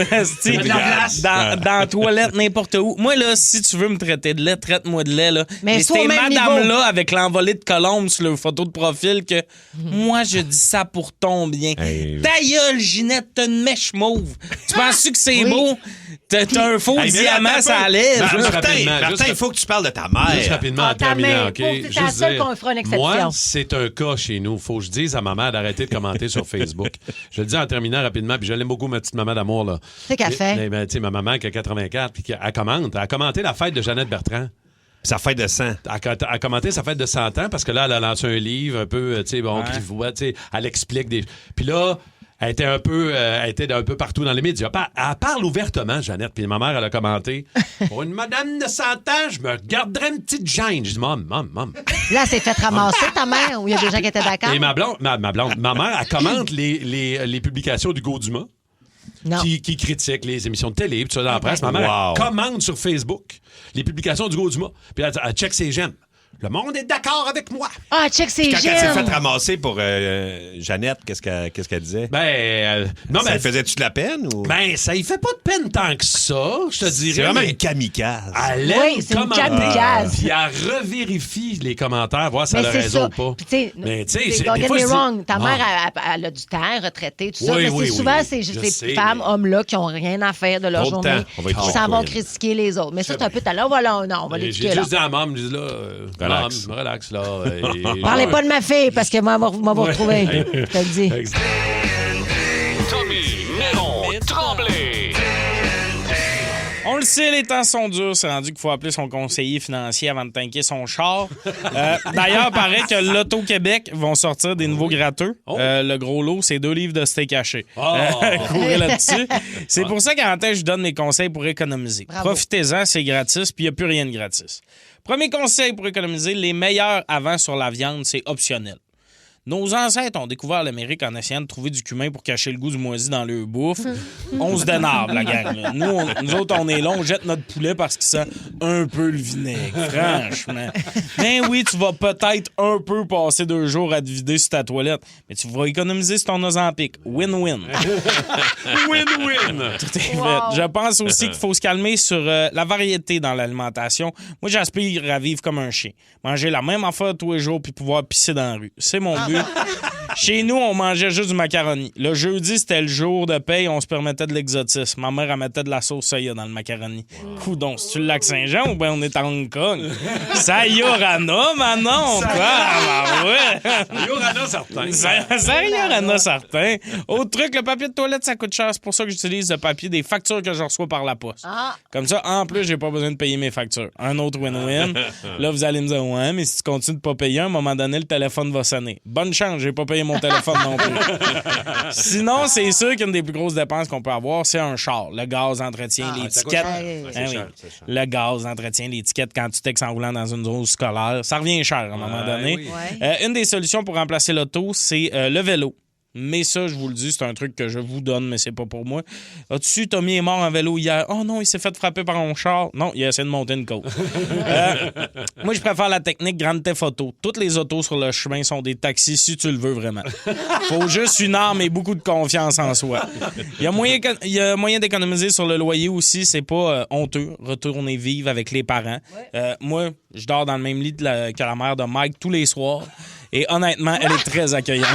dans la toilette, n'importe où. Moi, là, si tu veux me traiter de lait, traite-moi de lait. Là. Mais c'était madame-là avec l'envolée de colombe sur leur photo de profil que moi, je dis ça pour ton bien. Hey. Ta gueule, Ginette, t'as une mèche mauve. Tu penses-tu que c'est beau? T'as un faux diamant, ça lève. Martin, il faut que tu parles de ta mère. Juste rapidement, en terminant, OK? C'est la seule qu'on fera une exception. Moi, c'est un cas chez nous. Faut que je dise à ma mère d'arrêter de commenter sur Facebook. Je le dis en terminant rapidement, puis je l'aime beaucoup, ma petite maman d'amour, là. C'est qu'elle fait. Tu sais, ma maman qui a 84, puis elle commente. Elle a commenté la fête de Jeannette Bertrand. Sa fête de 100. Elle a commenté sa fête de 100 ans parce que là, elle a lancé un livre un peu, tu sais, bon, qui voit, tu sais, elle explique des... Puis là... Elle était un peu partout dans les médias. Elle parle ouvertement, Jeannette. Puis ma mère, elle a commenté pour une madame de 100 ans, je me garderais une petite gêne. Je dis, maman. Là, c'est fait ramasser ta mère ou il y a des gens qui étaient d'accord? Et ma mère, elle commente les publications du Gauduma qui critiquent les émissions de télé, tout ça dans la presse. Ma mère elle commente sur Facebook les publications du Gauduma. Puis elle check ses j'aime. Le monde est d'accord avec moi. Ah, check ses quand j'aime. elle s'est fait ramasser pour Jeannette, qu'est-ce qu'elle disait? Non, mais faisait-tu de la peine? Ou? Ça y fait pas de peine tant que ça, je te dirais. C'est vraiment une kamikaze. Elle aime commenter. Puis elle revérifie les commentaires, voir si elle a raison ou pas. Mais tu sais, don't get me wrong. Ta mère, elle a du temps, retraitée, tout ça. Mais souvent, c'est juste ces femmes, hommes-là, qui n'ont rien à faire de leur journée, qui s'en vont critiquer les autres. Mais ça, c'est un peu talent. Voilà, on va l'éduquer. J'ai juste dit à maman, je dis là... Relax, là. Parlez pas de ma fille, parce que moi, vous retrouver. Je te le dis. Tommy, Néron, Tremblay. On le sait, les temps sont durs. C'est rendu qu'il faut appeler son conseiller financier avant de tanker son char. D'ailleurs, paraît que l'Auto-Québec vont sortir des nouveaux gratteux. Le gros lot, c'est 2 livres de steak haché. Courez là-dessus. C'est pour ça qu'en tête, je donne mes conseils pour économiser. Bravo. Profitez-en, c'est gratis, puis il n'y a plus rien de gratis. Premier conseil pour économiser, les meilleurs avant sur la viande, c'est optionnel. Nos ancêtres ont découvert l'Amérique en essayant de trouver du cumin pour cacher le goût du moisi dans leur bouffe. On se dénarve, la gang. Là. Nous autres, on est là, on jette notre poulet parce qu'il sent un peu le vinaigre, franchement. Ben oui, tu vas peut-être un peu passer 2 jours à te vider sur ta toilette, mais tu vas économiser sur ton Ozempic. Win-win. Win-win! Tout est fait. Je pense aussi qu'il faut se calmer sur la variété dans l'alimentation. Moi, j'aspire à vivre comme un chien. Manger la même affaire tous les jours puis pouvoir pisser dans la rue. C'est mon but. Chez nous, on mangeait juste du macaroni. Le jeudi, c'était le jour de paye, on se permettait de l'exotisme. Ma mère, elle mettait de la sauce soya dans le macaroni. Coudon, c'est-tu le lac Saint-Jean ou bien on est à Hong Kong? Sayonara, Manon! Sayonara, certain. Sayonara, certain. Autre truc, le papier de toilette, ça coûte cher. C'est pour ça que j'utilise le papier des factures que je reçois par la poste. Comme ça, en plus, j'ai pas besoin de payer mes factures. Un autre win-win. Là, vous allez me dire, ouais, mais si tu continues de pas payer, à un moment donné, le téléphone va sonner. Bonne chance, j'ai pas payé mon téléphone non plus. Sinon, c'est sûr qu'une des plus grosses dépenses qu'on peut avoir, c'est un char. Le gaz, l'entretien, l'étiquette. Le gaz, l'entretien, l'étiquette quand tu textes en roulant dans une zone scolaire. Ça revient cher à un moment donné. Oui. Une des solutions pour remplacer l'auto, c'est le vélo. Mais ça, je vous le dis, c'est un truc que je vous donne, mais c'est pas pour moi. As-tu, Tommy est mort en vélo hier? Oh non, il s'est fait frapper par un char. Non, il a essayé de monter une côte. Moi, je préfère la technique Grande Theft Auto. Toutes les autos sur le chemin sont des taxis si tu le veux vraiment. Faut juste une arme et beaucoup de confiance en soi. Il y a moyen d'économiser sur le loyer aussi. C'est pas honteux. Retourner vivre avec les parents. Moi, je dors dans le même lit que la mère de Mike tous les soirs. Et honnêtement, elle est très accueillante.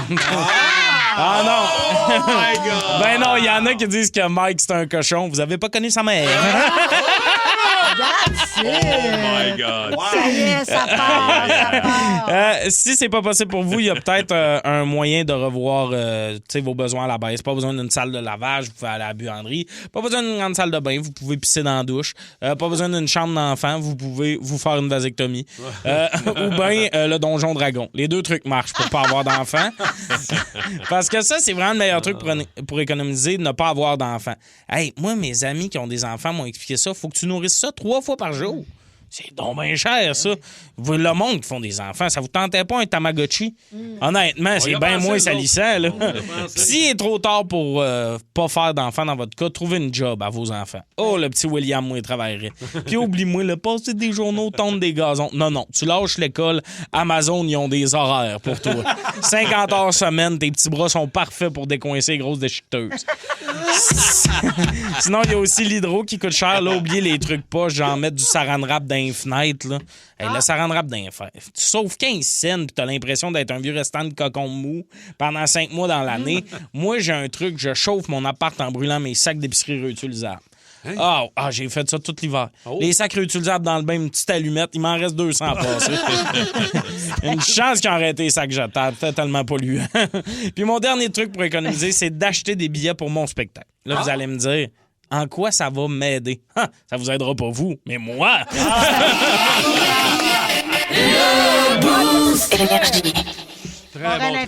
Ah non! Oh my God! Ben non, il y en a qui disent que Mike, c'est un cochon. Vous avez pas connu sa mère. That's it! Oh my God! Ça y est, ça part. Si c'est pas possible pour vous, il y a peut-être un moyen de revoir vos besoins à la baisse. Pas besoin d'une salle de lavage, vous pouvez aller à la buanderie. Pas besoin d'une grande salle de bain, vous pouvez pisser dans la douche. Pas besoin d'une chambre d'enfant, vous pouvez vous faire une vasectomie. Ou bien le donjon dragon. Les 2 trucs marchent pour pas avoir d'enfant. Parce que ça, c'est vraiment le meilleur truc pour économiser, ne pas avoir d'enfant. Hey, moi, mes amis qui ont des enfants m'ont expliqué ça. Faut que tu nourrisses ça 3 fois par jour. C'est donc bien cher, ça. Vous, le monde qui font des enfants, ça vous tentait pas un Tamagotchi? Honnêtement, c'est bien moins salissant, là. S'il est trop tard pour pas faire d'enfants dans votre cas, trouvez une job à vos enfants. Oh, le petit William, moi, il travaillerait. Puis oublie-moi, passer des journaux, tondre des gazons. Non, tu lâches l'école. Amazon, ils ont des horaires pour toi. 50 heures semaine, tes petits bras sont parfaits pour décoincer les grosses déchiqueteuses. Sinon, il y a aussi l'hydro qui coûte cher. Là, oubliez les trucs poches, genre mettre du saran wrap dans les fenêtres. Là. Hey, le saran wrap dans les fenêtres. Tu sauves 15 cents puis t'as l'impression d'être un vieux restant de cocon mou pendant 5 mois dans l'année. Moi, j'ai un truc, je chauffe mon appart en brûlant mes sacs d'épicerie réutilisables. Hein? J'ai fait ça tout l'hiver. Les sacs réutilisables dans le bain, une petite allumette, il m'en reste 200 à passer. Une chance qu'ils ont arrêté les sacs jetables, c'était tellement polluant. Puis mon dernier truc pour économiser, c'est d'acheter des billets pour mon spectacle. Là, vous allez me dire, en quoi ça va m'aider? Ça vous aidera pas vous, mais moi! Montréal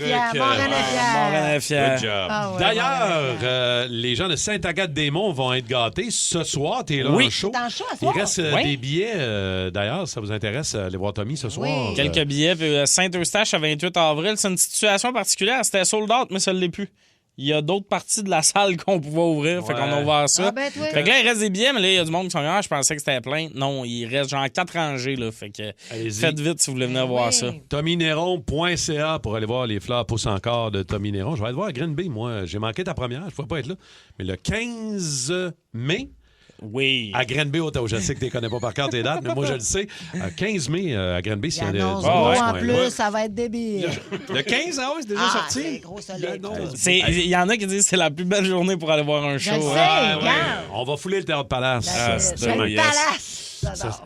fier. Good job. Ah ouais, D'ailleurs, les gens de Sainte-Agathe-des-Monts vont être gâtés ce soir. T'es là en show. T'es en show à Il soir? reste des billets. D'ailleurs, ça vous intéresse, aller voir Tommy ce soir? Oui. Quelques billets. Saint-Eustache, à 28 avril. C'est une situation particulière. C'était sold out, mais ça ne l'est plus. Il y a d'autres parties de la salle qu'on pouvait ouvrir. Fait qu'on a ouvert ça. Fait que là, il reste des billets, mais là, il y a du monde qui sont je pensais que c'était plein. Non, il reste genre 4 rangées. Là, fait que faites vite si vous voulez venir voir ça. TommyNéron.ca pour aller voir les fleurs poussent encore de Tommy Néron. Je vais aller voir à Green Bay, moi. J'ai manqué ta première, je ne pouvais pas être là. Mais le 15 mai... Oui. À Granby, Ottawa. Je sais que tu ne connais pas par cœur tes dates, mais moi, je le sais. 15 mai, à Granby, s'il y a des... en plus, ça va être débile. Le 15, c'est déjà sorti? C'est gros soleil. Il y en a qui disent que c'est la plus belle journée pour aller voir un show. Je sais, On va fouler le Théâtre Palace. Le Palace!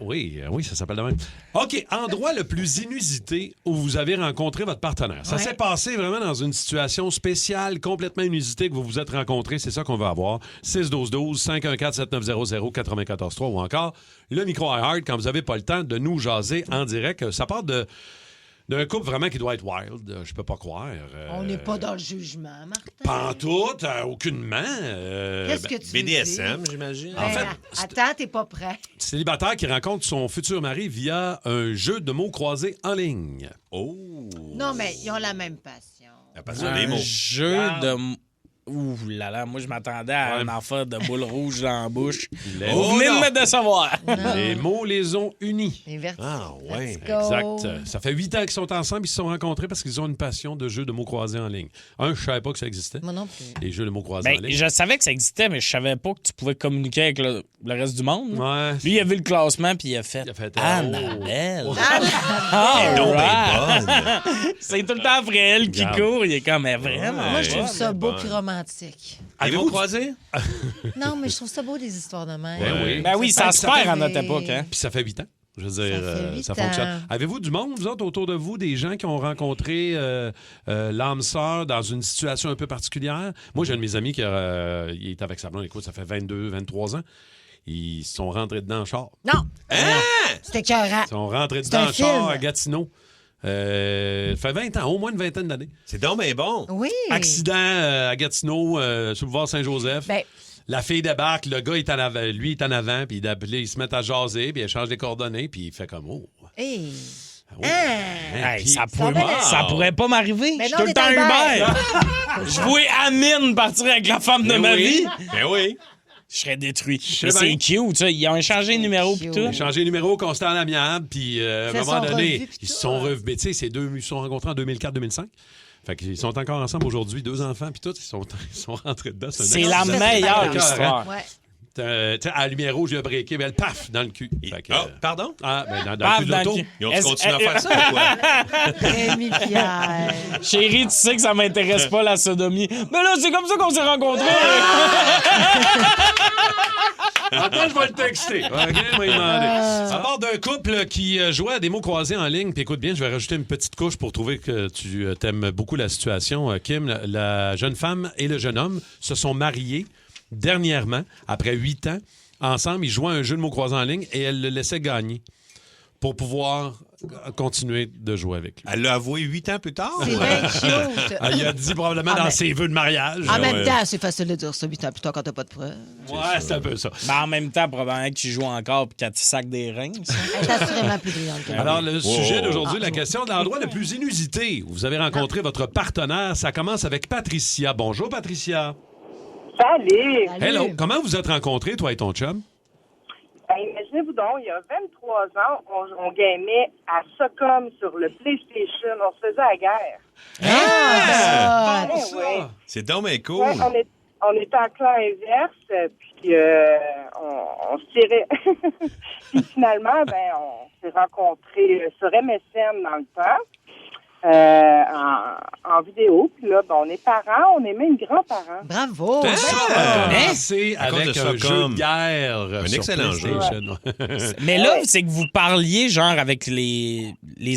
Oui, ça s'appelle de même. OK, endroit le plus inusité où vous avez rencontré votre partenaire. Ça s'est passé vraiment dans une situation spéciale, complètement inusitée que vous vous êtes rencontrés. C'est ça qu'on va avoir. 612-12-514-7900-943 ou encore le micro iHeart quand vous n'avez pas le temps de nous jaser en direct. Ça part de d'un couple vraiment qui doit être wild. Je peux pas croire. On n'est pas dans le jugement, Martin. Pantoute, aucunement. Qu'est-ce que tu BDSM, dis? j'imagine. En fait, attends, t'es pas prêt. célibataire qui rencontre son futur mari via un jeu de mots croisés en ligne. Oh! Non, mais ils ont la même passion. La passion des mots. Un jeu de... Ouh là là, moi je m'attendais à un enfant de boule rouge dans la bouche. Vous venez de me décevoir. Les mots les ont unis. Ah ouais. Exact. Ça fait 8 ans qu'ils sont ensemble, ils se sont rencontrés parce qu'ils ont une passion de jeux de mots croisés en ligne. Je savais pas que ça existait. Moi non plus. Les jeux de mots croisés en ligne. Je savais que ça existait, mais je savais pas que tu pouvais communiquer avec le reste du monde. Ouais. Lui, il a vu le classement, puis il a fait Annabelle. C'est tout le temps après elle qui court. Il est comme, mais vraiment. Moi, je trouve ça beau puis romantique. Avez-vous croisé? Non, mais je trouve ça beau, des histoires de même. Ben oui, ça se perd à notre époque. Hein? Puis ça fait 8 ans. Je veux dire, ça fait 8 fonctionne. ans. Avez-vous du monde, vous autres, autour de vous, des gens qui ont rencontré l'âme sœur dans une situation un peu particulière? Moi, j'ai un de mes amis qui il est avec sa blonde, écoute, ça fait 22, 23 ans. Ils sont rentrés dedans en char. Non! C'était écœurant. Ils sont rentrés C'est dedans un en char film. à Gatineau. Ça fait 20 ans, au moins une vingtaine d'années. C'est donc bien bon. Oui. Accident à Gatineau, sur le boulevard Saint-Joseph. Ben, La fille débarque, le gars est en avant, lui est en avant, puis ils se mettent à jaser, puis ils échangent les coordonnées, puis il fait comme oh. hey. Hey, Puis- ça pourrait pas m'arriver. Mais Je suis non, tout le t'es temps un Uber. Je vois Amine partir avec la femme de Ben ma oui. vie. Ben oui. Je serais détruit. sais Mais c'est bien. cute, ça. Ils ont échangé les numéros pis tout. Ils ont changé de numéro constant à l'amiable, puis à un Fait moment son donné, revue, puis ils tout, se sont revus. Tu sais, ils se sont rencontrés en 2004-2005. Fait qu'ils sont encore ensemble aujourd'hui, 2 enfants, puis tout, ils sont rentrés dedans. C'est la meilleure histoire. Ouais. À la lumière rouge, il a breaké, mais elle paf dans le cul. Fait que, Pardon? dans Paf le cul de dans le l'auto. cul. Ils ont continué à faire ça ou quoi? Rémi Pierre. Chérie, tu sais que ça m'intéresse pas la sodomie. Mais là, c'est comme ça qu'on s'est rencontrés. Attends, je vais le texter. OK, je vais lui demander. Ça part d'un couple qui jouait à des mots croisés en ligne. Puis écoute bien, je vais rajouter une petite couche pour trouver que tu t'aimes beaucoup la situation. Kim, la jeune femme et le jeune homme se sont mariés dernièrement, après 8 ans. Ensemble, ils jouaient à un jeu de mots croisés en ligne et elle le laissait gagner pour pouvoir continuer de jouer avec lui. Elle l'a avoué 8 ans plus tard? C'est bien cute. Il a dit probablement dans ses vœux de mariage. En même temps, c'est facile de dire ça 8 ans plus tard quand t'as pas de preuves. Ouais, c'est un peu ça. Mais en même temps, probablement que tu joues encore puis qu'elle te sac des reins. Elle est assurément plus brillante que moi. Alors, le sujet d'aujourd'hui, la question de l'endroit le plus inusité où vous avez rencontré votre partenaire, ça commence avec Patricia. Bonjour, Patricia. Salut! Hello. Comment vous êtes rencontrés, toi et ton chum? Ben, imaginez-vous donc, il y a 23 ans, on gamait à Socom sur le PlayStation. On se faisait la guerre. Bon, ça. Ouais. C'est donc bien cool. Ouais, on était en clan inverse, puis on se tirait. Puis finalement, ben, on s'est rencontrés sur MSN dans le temps. En vidéo. Puis là, ben, on est parents, on est même grands-parents. Bravo! C'est À cause avec de un Socom. jeu de guerre. Un sur excellent jeu. PlayStation. Mais là, c'est que vous parliez genre avec les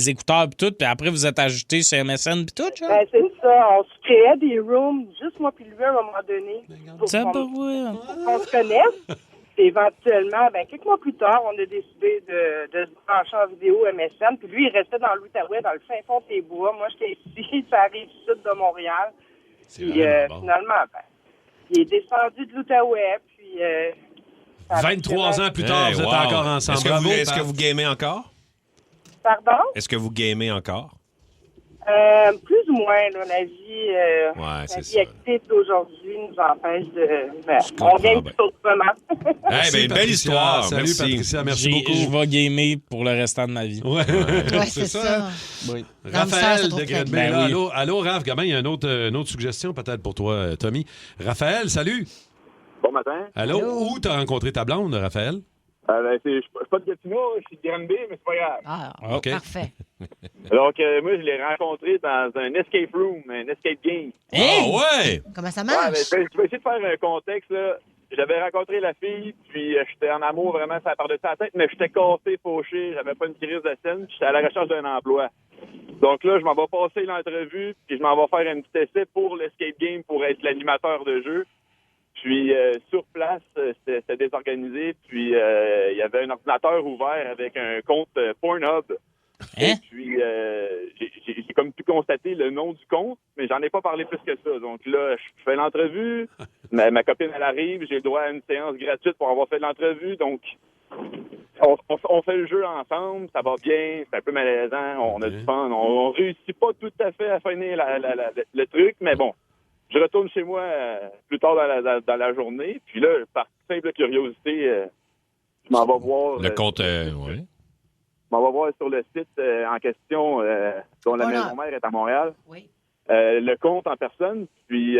écouteurs pis tout, puis après vous êtes ajouté sur MSN pis tout, genre? Ben, c'est ça. On se créait des rooms, juste moi puis lui, à un moment donné, pour Ça qu'on va, se connaisse. Puis éventuellement, ben, quelques mois plus tard, on a décidé de se brancher en vidéo MSN. Puis lui, il restait dans l'Outaouais, dans le fin fond des bois. Moi, j'étais ici, ça arrive sud de Montréal. Puis finalement, ben, il est descendu de l'Outaouais. Puis 23 ans plus tard, vous êtes encore ensemble. Est-ce que vous gamez encore? Pardon? Est-ce que vous gamez encore? Plus ou moins, là, la vie active d'aujourd'hui nous empêche de... Ben, on gagne plutôt autrement. Une belle histoire. Salut, merci. Patricia. Merci beaucoup. Je vais gamer pour le restant de ma vie. Ouais, c'est ça. Oui. Raphaël de Grenby. Ben oui. Allô, Raph. Gamin, il y a une autre suggestion peut-être pour toi, Tommy. Raphaël, salut. Bon matin. Allô. Où t'as rencontré ta blonde, Raphaël? Je suis pas de Gatineau, je suis de Granby, mais c'est pas grave. Ah, OK. Parfait. Donc, moi, je l'ai rencontré dans un escape room, un escape game. Oh, ouais! Comment ça Ouais, marche? mais je vais essayer de faire un contexte, là. J'avais rencontré la fille, puis j'étais en amour, vraiment, ça part de sa tête, mais j'étais cassé, fauché, j'avais pas une crise de scène, puis j'étais à la recherche d'un emploi. Donc là, je m'en vais passer l'entrevue, puis je m'en vais faire un petit essai pour l'escape game pour être l'animateur de jeu. Puis sur place, c'était désorganisé, puis il y avait un ordinateur ouvert avec un compte Pornhub. Hein? Et puis, j'ai comme pu constater le nom du compte, mais j'en ai pas parlé plus que ça. Donc là, je fais l'entrevue, ma copine, elle arrive, j'ai le droit à une séance gratuite pour avoir fait l'entrevue, donc on fait le jeu ensemble, ça va bien, c'est un peu malaisant, on a du fun, on réussit pas tout à fait à finir le truc, mais bon, je retourne chez moi plus tard dans la journée, puis là, par simple curiosité, je m'en vais voir... Le compte, oui. Je m'en vais voir sur le site en question, dont la maison mère est à Montréal. Oui. Le compte en personne, puis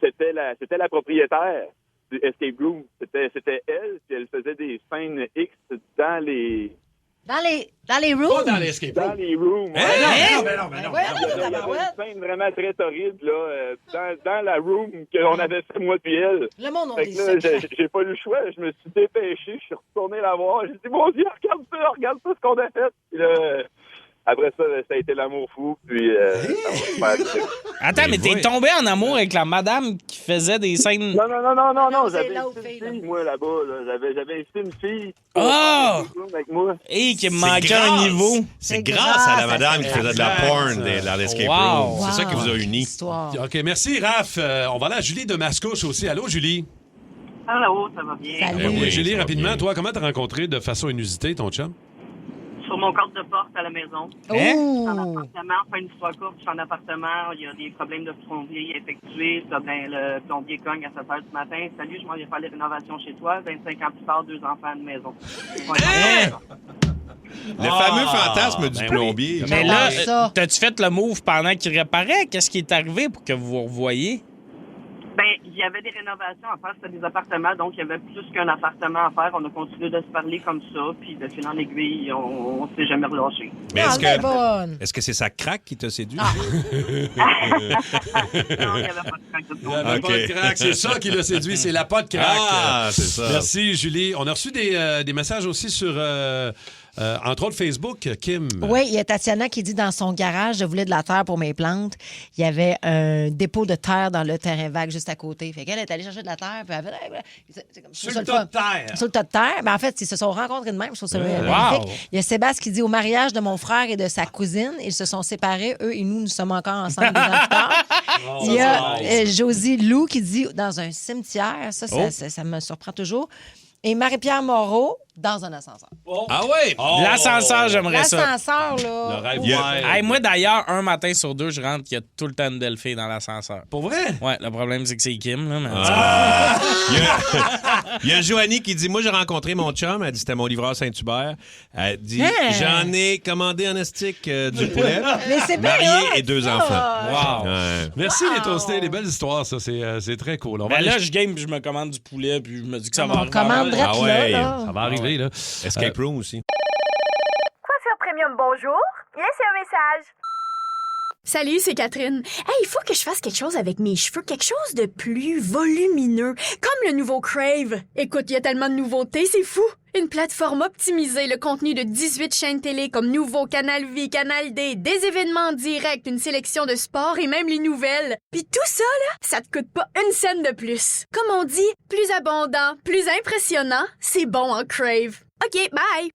c'était la propriétaire du Escape Room. C'était elle, puis elle faisait des scènes X dans les rooms? Pas dans l'escape room. Dans les rooms. Mais non. Il y avait une scène vraiment très torride là, dans la room qu'on avait fait moi puis elle. Le monde fait que là, j'ai pas eu le choix. Je me suis dépêché, je suis retourné la voir. J'ai dit, mon Dieu, regarde ça ce qu'on a fait. Puis là, après ça a été l'amour fou. Puis, Attends, mais t'es tombé en amour avec la madame qui faisait des scènes... Non. J'avais une fille, moi, là-bas. Là. J'avais invité une fille avec moi. Et qui me manquait un niveau. C'est grâce à la madame qui faisait de la porn dans l'escape room. C'est ça qui vous a unis. OK, merci, Raph. On va aller à Julie de Mascouche aussi. Allô, Julie? Allô, ça va bien? Salut. Oui, Julie, rapidement, toi, comment t'as rencontré de façon inusitée ton chum? Sur mon code de porte à la maison. Oh! Je suis en appartement, fin une histoire courte, je suis en appartement, il y a des problèmes de plombier effectués, le plombier cogne à 7 h du matin. Salut, je m'en vais faire les rénovations chez toi. 25 ans plus tard, 2 enfants à la maison. Le fameux fantasme du plombier. Mais là, t'as-tu fait le move pendant qu'il réparait? Qu'est-ce qui est arrivé pour que vous vous revoyiez? Ben, il y avait des rénovations à faire, c'était des appartements, donc il y avait plus qu'un appartement à faire. On a continué de se parler comme ça, puis de fil en aiguille, on s'est jamais relâché. Mais est-ce que c'est sa craque qui t'a séduit? Non, il n'y avait pas de craque de Il n'y avait pas de craque, c'est ça qui l'a séduit, c'est la pas de craque. Ah, c'est ça. Merci, Julie. On a reçu des messages aussi sur... entre autres, Facebook, Kim. Oui, il y a Tatiana qui dit dans son garage, je voulais de la terre pour mes plantes. Il y avait un dépôt de terre dans le terrain vague juste à côté. Fait qu'elle est allée chercher de la terre. Puis elle fait, c'est comme, sur le tas de terre. Sur le tas de terre. Mais en fait, ils se sont rencontrés de même. Je trouve ça magnifique. Il y a Sébastien qui dit au mariage de mon frère et de sa cousine, ils se sont séparés. Eux et nous sommes encore ensemble 2 ans plus tard. Il y a Josie Lou qui dit dans un cimetière. Ça me surprend toujours. Et Marie-Pierre Moreau dans un ascenseur. Ah ouais? L'ascenseur, j'aimerais ça. L'ascenseur, là. Le rêve. Hey, moi, d'ailleurs, un matin sur 2, je rentre qu'il y a tout le temps une belle fille dans l'ascenseur. Pour vrai? Ouais, le problème, c'est que c'est Kim. Là, mais Il y a Joanie qui dit, moi, j'ai rencontré mon chum. Elle dit, c'était mon livreur Saint-Hubert. Elle dit, j'en ai commandé en estique du poulet. Mais c'est bien marié et 2 enfants. Wow. Merci les toastés, les belles histoires, ça, c'est très cool. Ben là, je game, je me commande du poulet, puis je me dis que ça va arriver. Ça va arriver, là. Escape Room aussi. Coiffure Premium, bonjour. Laissez un message. Salut, c'est Catherine. Hey, il faut que je fasse quelque chose avec mes cheveux, quelque chose de plus volumineux, comme le nouveau Crave. Écoute, il y a tellement de nouveautés, c'est fou. Une plateforme optimisée, le contenu de 18 chaînes télé comme Nouveau, Canal Vie, Canal D, des événements directs, une sélection de sports et même les nouvelles. Puis tout ça, là, ça te coûte pas une scène de plus. Comme on dit, plus abondant, plus impressionnant, c'est bon en Crave. OK, bye!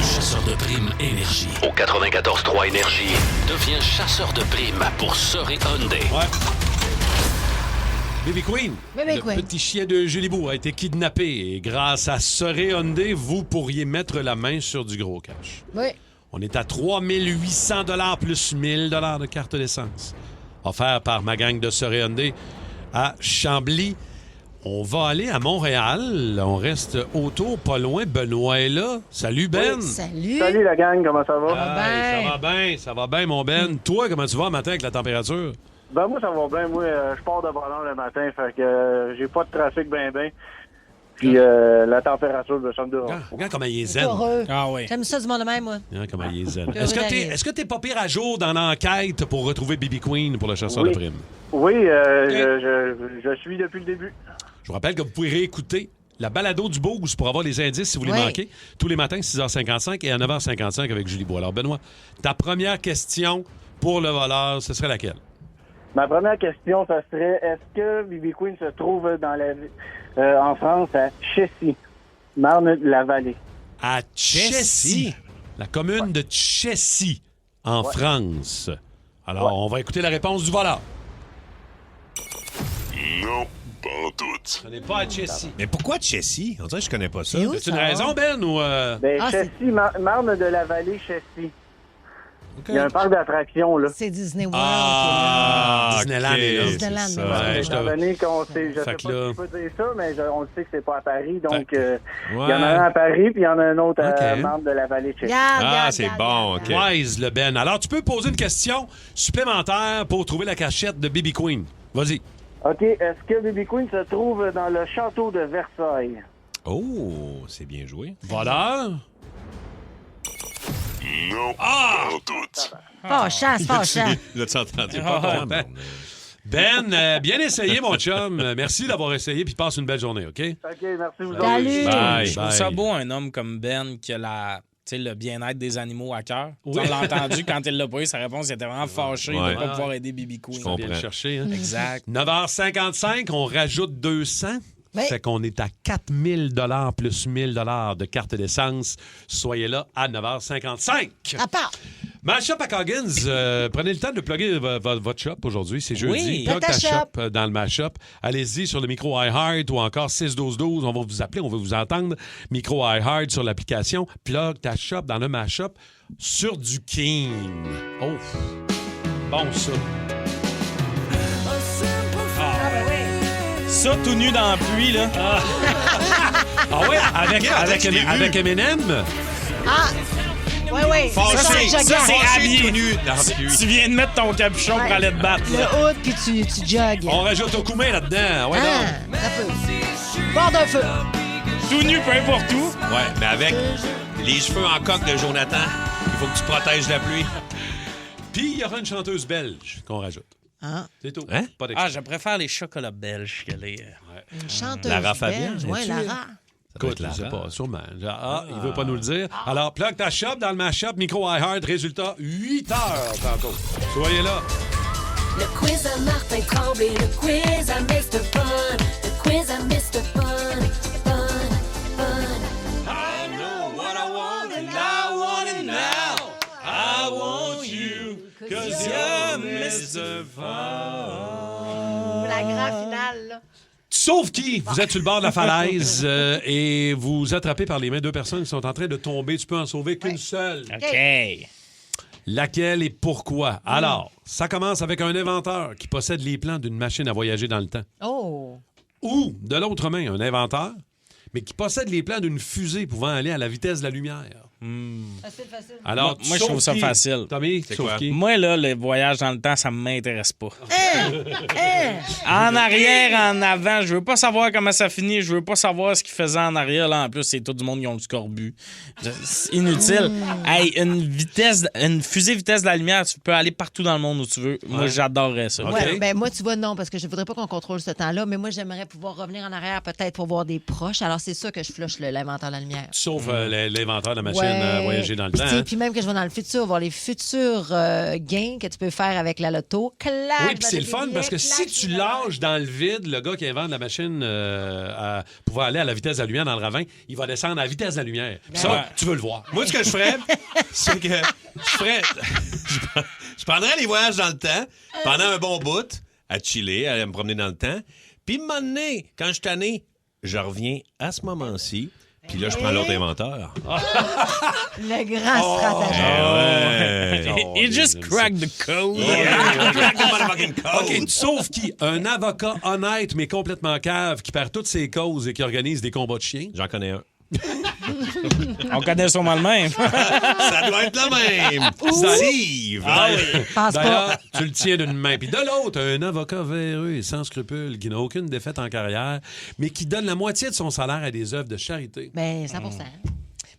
Chasseur de primes Énergie. Au 94.3 Énergie, devient chasseur de primes pour Soré Hyundai. Baby Queen, le petit chien de Julie Bou a été kidnappé et grâce à Soré Hyundai, vous pourriez mettre la main sur du gros cash. Oui. On est à 3 800 $ plus 1 000 $ de carte d'essence. Offert par ma gang de Soré Hyundai à Chambly. On va aller à Montréal. On reste autour, pas loin. Benoît est là. Salut, Ben. Oui, salut. Salut, la gang. Comment ça va? Ça va bien, mon Ben. Toi, comment tu vas matin avec la température? Ben, moi, ça va bien. Moi, je pars de Ballon le matin, fait que j'ai pas de trafic ben. Puis la température me semble de... Regarde comment il est zen. Ah oui. J'aime ça du monde de même, moi. Comment il est zen. Est-ce que t'es pas pire à jour dans l'enquête pour retrouver Baby Queen pour le chasseur de primes? Oui, je suis depuis le début. Je vous rappelle que vous pouvez réécouter la balado du Boost pour avoir les indices si vous les manquez. Tous les matins, 6h55 et à 9h55 avec Julie Bois. Alors, Benoît, ta première question pour le voleur, ce serait laquelle? Ma première question, ça serait, est-ce que B.B. Queen se trouve en France à Chessy, Marne-la-Vallée? À Chessy, la commune de Chessy, en France. Alors, on va écouter la réponse du voleur. Non, pas en tout. Ce n'est pas à Chessy. Mais pourquoi Chessy? On dirait que je connais pas ça. C'est une raison, Ben, ou... Chessy, Marne-de-la-Vallée, Chessy. Il y a un parc d'attractions, là. C'est Disney World. Disneyland est là. Disneyland, étant donné qu'on sait, je sais pas si je peux dire ça, mais on le sait que c'est pas à Paris, donc il y en a un à Paris, puis il y en a un autre à Marne-de-la-Vallée. C'est bon, OK. Wise, le Ben. Alors, tu peux poser une question supplémentaire pour trouver la cachette de B.B. Queen. Vas-y. OK. Est-ce que B.B. Queen se trouve dans le château de Versailles? Oh, c'est bien joué. Voleur? Non, pas en tout. Fâchant. L'as-tu entendu? Ben, bien essayé, mon chum. Merci d'avoir essayé, puis passe une belle journée, OK? OK, merci vous. Salut! Je trouve ça beau, un homme comme Ben qui a le bien-être des animaux à cœur. Oui. On l'a entendu quand il l'a pas eu, sa réponse, il était vraiment fâché de ne pas pouvoir aider B.B. Queen. Je comprends. Bien le chercher, hein? Exact. 9h55, on rajoute 200. Fait qu'on est à 4 000 plus 1 000 de carte d'essence. Soyez là à 9h55. À part. Ma shop à Coggins, prenez le temps de plugger votre shop aujourd'hui. C'est jeudi. Oui, Plug ta shop dans le Mashup. Allez-y sur le micro iHeart ou encore 61212. On va vous appeler, on va vous entendre. Micro iHeart sur l'application. Plug ta shop dans le Mashup sur du King. Oh, bon ça. Ça, tout nu dans la pluie, là. Ah ouais? Avec Eminem? Ah! Oui. Ça, c'est habillé. Tout nu dans la pluie. Tu viens de mettre ton capuchon pour aller te battre. Le hood, puis tu jogues. On rajoute au Koumé là-dedans. Ouais, ça peut. Bord d'un feu. Tout nu, peu importe où. Ouais, mais avec les cheveux en coque de Jonathan, il faut que tu protèges la pluie. Puis, il y aura une chanteuse belge qu'on rajoute. Ah. C'est tout. Hein? Pas d'extra. Je préfère les chocolats belges que les... Une chanteuse Lara Fabian, belge. Oui, Lara. Écoute, je sais pas, sûrement. Il veut pas nous le dire. Alors, plug ta shop dans le Mashup, micro iHeart, résultat 8 heures tantôt. Soyez là. Le quiz à Martin Tremblay, le quiz à Mr. Fun, le quiz à Mr. Fun, fun. I know what I want and I want it now. I want you, cause you're Mr. Fun. La grande finale, là. Sauf qui? Vous êtes sur le bord de la falaise et vous attrapez par les mains deux personnes qui sont en train de tomber. Tu peux en sauver qu'une seule. OK. Laquelle et pourquoi? Alors, ça commence avec un inventeur qui possède les plans d'une machine à voyager dans le temps. Oh! Ou, de l'autre main, un inventeur, mais qui possède les plans d'une fusée pouvant aller à la vitesse de la lumière. Facile. Alors, moi je trouve ça facile. Tommy, c'est quoi? Moi, là, le voyage dans le temps, ça m'intéresse pas. En arrière, en avant, je veux pas savoir comment ça finit. Je veux pas savoir ce qu'ils faisaient en arrière. Là, en plus, c'est tout du monde qui ont du scorbut. C'est inutile. Hey, une fusée vitesse de la lumière, tu peux aller partout dans le monde où tu veux. Moi, j'adorerais ça. Ouais, ben moi, tu vois, non, parce que je voudrais pas qu'on contrôle ce temps-là, mais moi, j'aimerais pouvoir revenir en arrière peut-être pour voir des proches. Alors, c'est ça que je flush l'inventeur de la lumière. Sauf l'inventeur de la machine à voyager dans le temps. Puis même que je vais dans le futur, voir les futurs gains que tu peux faire avec la loto. Oui, puis c'est le fun parce que si tu lâches dans le vide le gars qui invente la machine à pouvoir aller à la vitesse de la lumière dans le ravin, il va descendre à la vitesse de la lumière. Puis ça, tu veux le voir. Moi, ce que je ferais, c'est que je prendrais les voyages dans le temps pendant un bon bout, à chiller, à aller me promener dans le temps. Puis, un moment donné, quand je suis tanné, je reviens à ce moment-ci. Puis là, je prends l'autre inventeur. Le grand stratège. He just cracked the code. Crack the motherfucking code. OK, sauf qui? Un avocat honnête, mais complètement cave, qui perd toutes ses causes et qui organise des combats de chiens. J'en connais un. On connaît sûrement le même. Ça doit être le même. Steve. Ah oui. D'ailleurs, tu le tiens d'une main. Puis de l'autre, un avocat véreux et sans scrupules qui n'a aucune défaite en carrière, mais qui donne la moitié de son salaire à des œuvres de charité. Ben, 100%.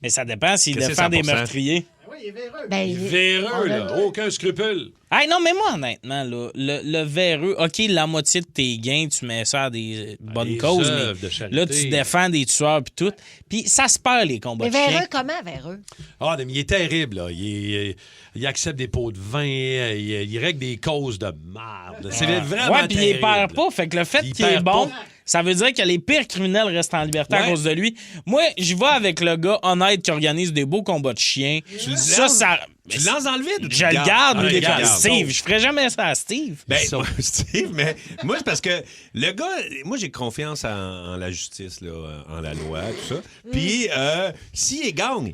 Mais ça dépend s'il défend des meurtriers. il est véreux, là. Aucun scrupule. Hey, non, mais moi, honnêtement, là, le véreux, OK, la moitié de tes gains, tu mets ça à des bonnes causes, mais là, tu défends des tueurs puis tout. Puis ça se perd, les combats de chiens. Véreux, comment, véreux? Ah, mais il est terrible, là. Il accepte des pots de vin, il règle des causes de merde. C'est vraiment ouais, puis il perd pas. Fait que le fait qu'il est bon... Ça veut dire que les pires criminels restent en liberté à cause de lui. Moi, j'y vais avec le gars honnête qui organise des beaux combats de chiens. Tu le lances dans le vide? Je le garde, Steve. Je ferais jamais ça à Steve. Steve, mais moi, c'est parce que le gars... Moi, j'ai confiance en la justice, là, en la loi, tout ça. Puis, s'il est gang,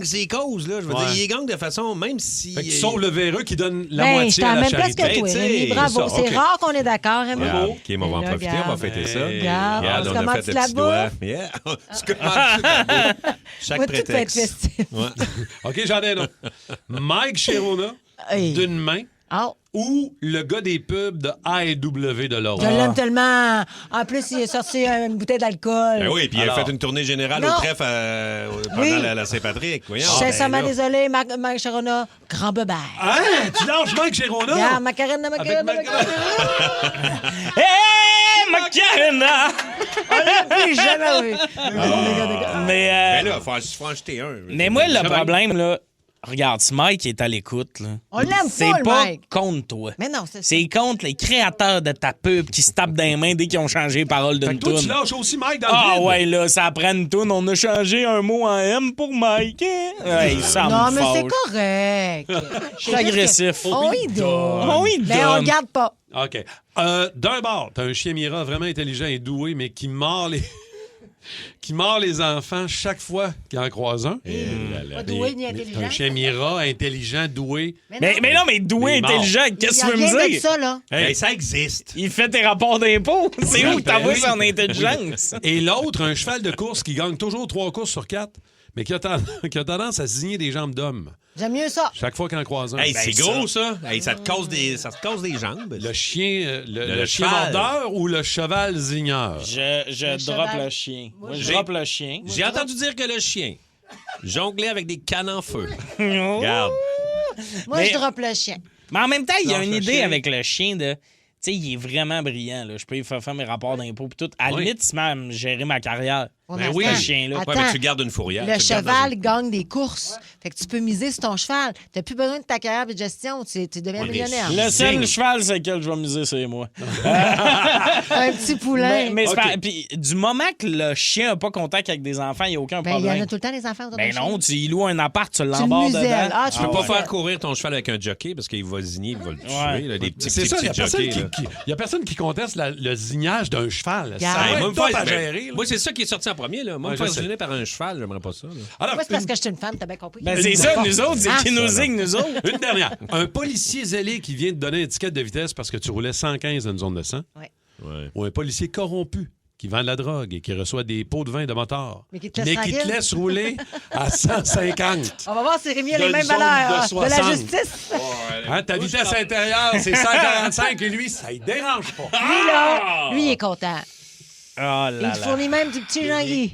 ces causes-là. Je veux dire, il est gang de façon, même si... Fait que tu sauves le véreux qui donne la moitié à la charité. Je t'emmène presque toi, Rémi. Bravo. C'est rare qu'on est d'accord, Rémi. OK, on va en profiter, on va fêter ça. Regarde, on a fait le petit doigt. Yeah. Chaque prétexte. OK, j'en ai un autre. Mike Chirona, d'une main, ou le gars des pubs de AEW de l'autre. Je l'aime tellement. En plus, il a sorti une bouteille d'alcool. Ben oui, puis il a fait une tournée générale au trèfle pendant la Saint-Patrick. Je suis sincèrement désolé, Mike Chirona, grand bebert. Hein? Tu lâches Mike Chirona? Regarde, Macarena. Hey, Macarena! On l'a plus jamais vu. Mais là, faut en jeter un. Mais moi, le problème, là... Regarde, si Mike est à l'écoute, là, on l'aime pas, c'est pas Mike. contre toi. Mais non, c'est contre les créateurs de ta pub qui se tapent dans les mains dès qu'ils ont changé les paroles d'une toune. Toi, tu lâches aussi Mike dans le vide. Ah ouais, là, ça prend une toune. On a changé un mot en M pour Mike. Hey, ça non, me mais fâche. c'est correct. Je suis agressif. On y donne. Mais on le garde pas. OK. D'un bord, t'as un chien Mira vraiment intelligent et doué, mais qui mord les enfants chaque fois qu'il en croise un. Pas doué ni intelligent. Un chien Mira, intelligent, doué. Mais doué, intelligent, qu'est-ce que tu veux me dire? Ça, là. Hey, ça existe. Il fait tes rapports d'impôts. C'est où que t'as vu son intelligence? Et l'autre, un cheval de course qui gagne toujours 3 courses sur 4, mais qui a tendance à signer des jambes d'homme. J'aime mieux ça. Chaque fois qu'il en croise un. Hey, c'est gros, ça. Hey, ça te casse des jambes. Le chien, le chien mordeur ou le cheval zigneur? Je drop le chien. Moi, je drop le chien. J'ai entendu dire que le chien jonglait avec des cannes en feu. Regarde. Moi, je drop le chien. Mais en même temps, il y a une idée avec le chien de... Tu sais, il est vraiment brillant. Là. Je peux faire mes rapports d'impôts et tout. À la limite, il m'a géré ma carrière. Ben oui, ce chien-là. Ouais, mais tu gardes une fourrière. Le cheval gagne des courses. Fait que tu peux miser sur ton cheval. T'as plus besoin de ta carrière de gestion. Tu deviens millionnaire. Le seul cheval sur lequel je vais miser, c'est moi. Un petit poulain. Mais puis, du moment que le chien n'a pas contact avec des enfants, il n'y a aucun problème. Il y en a tout le temps, les enfants. Ben non, il loue un appart, tu l'embarres dedans. Tu peux pas faire courir ton cheval avec un jockey parce qu'il va zigner, il va le tuer. Là, des petits jockeys. Il n'y a personne qui conteste le zignage d'un cheval. Moi, c'est ça qui est sorti en premier. Moi, me faire zigner par un cheval, j'aimerais pas ça. Alors, c'est parce que je suis une femme, t'as bien compris. Ben c'est ça, nous autres, c'est qui nous zigne, nous autres. Une dernière. Un policier zélé qui vient te donner une étiquette de vitesse parce que tu roulais 115 dans une zone de 100. Ouais. Ou un policier corrompu qui vend de la drogue et qui reçoit des pots de vin de moteur, mais qui te laisse rouler à 150. On va voir si Rémi a les mêmes valeurs de la justice. Ta vitesse intérieure, c'est 145 et lui, ça ne dérange pas. Lui, il est content. Oh là il te fournit même du petit Jean-Guy.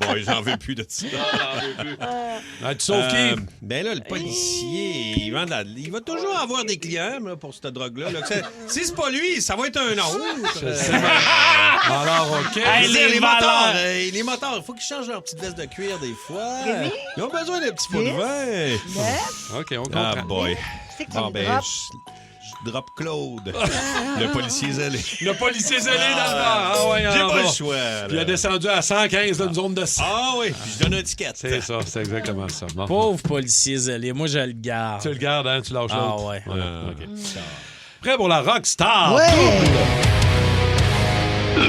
Boy, j'en veux plus de ça. Tu sauves qui? Ben là, le policier, il va toujours avoir des clients là, pour cette drogue-là. Si c'est pas lui, ça va être un autre. Alors, OK. Hey, les motards, il faut qu'ils changent leur petite veste de cuir des fois. Ils ont besoin d'un petit pot de vin. OK, on comprend. Ah, boy. Drop Claude, le policier zélé. Le policier zélé dans le bar. Ah ouais, j'ai pas le choix. Puis il a descendu à 115 dans une zone de 100. Ah oui, puis je donne un ticket. C'est ça, c'est exactement ça. Bon. Pauvre policier zélé, moi je le garde. Tu le gardes, hein, tu lâches l'autre. Ah ouais. OK. Prêt pour la Rockstar? Ouais.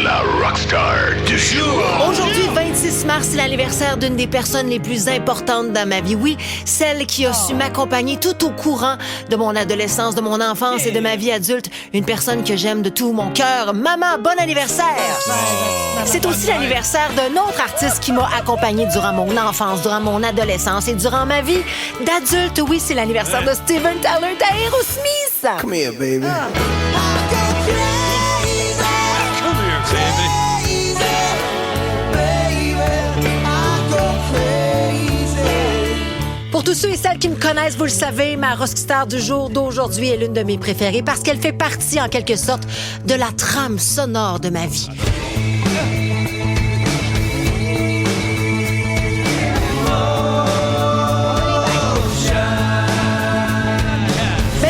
La Rockstar du jour. Aujourd'hui, 26 mars, c'est l'anniversaire d'une des personnes les plus importantes dans ma vie. Oui, celle qui a su m'accompagner tout au courant de mon adolescence, de mon enfance et de ma vie adulte. Une personne que j'aime de tout mon cœur. Maman, bon anniversaire! C'est aussi l'anniversaire d'un autre artiste qui m'a accompagné durant mon enfance, durant mon adolescence et durant ma vie d'adulte. Oui, c'est l'anniversaire de Steven Tyler d'Aerosmith. Come here, baby. tous ceux et celles qui me connaissent, vous le savez, ma rockstar du jour d'aujourd'hui est l'une de mes préférées parce qu'elle fait partie, en quelque sorte, de la trame sonore de ma vie.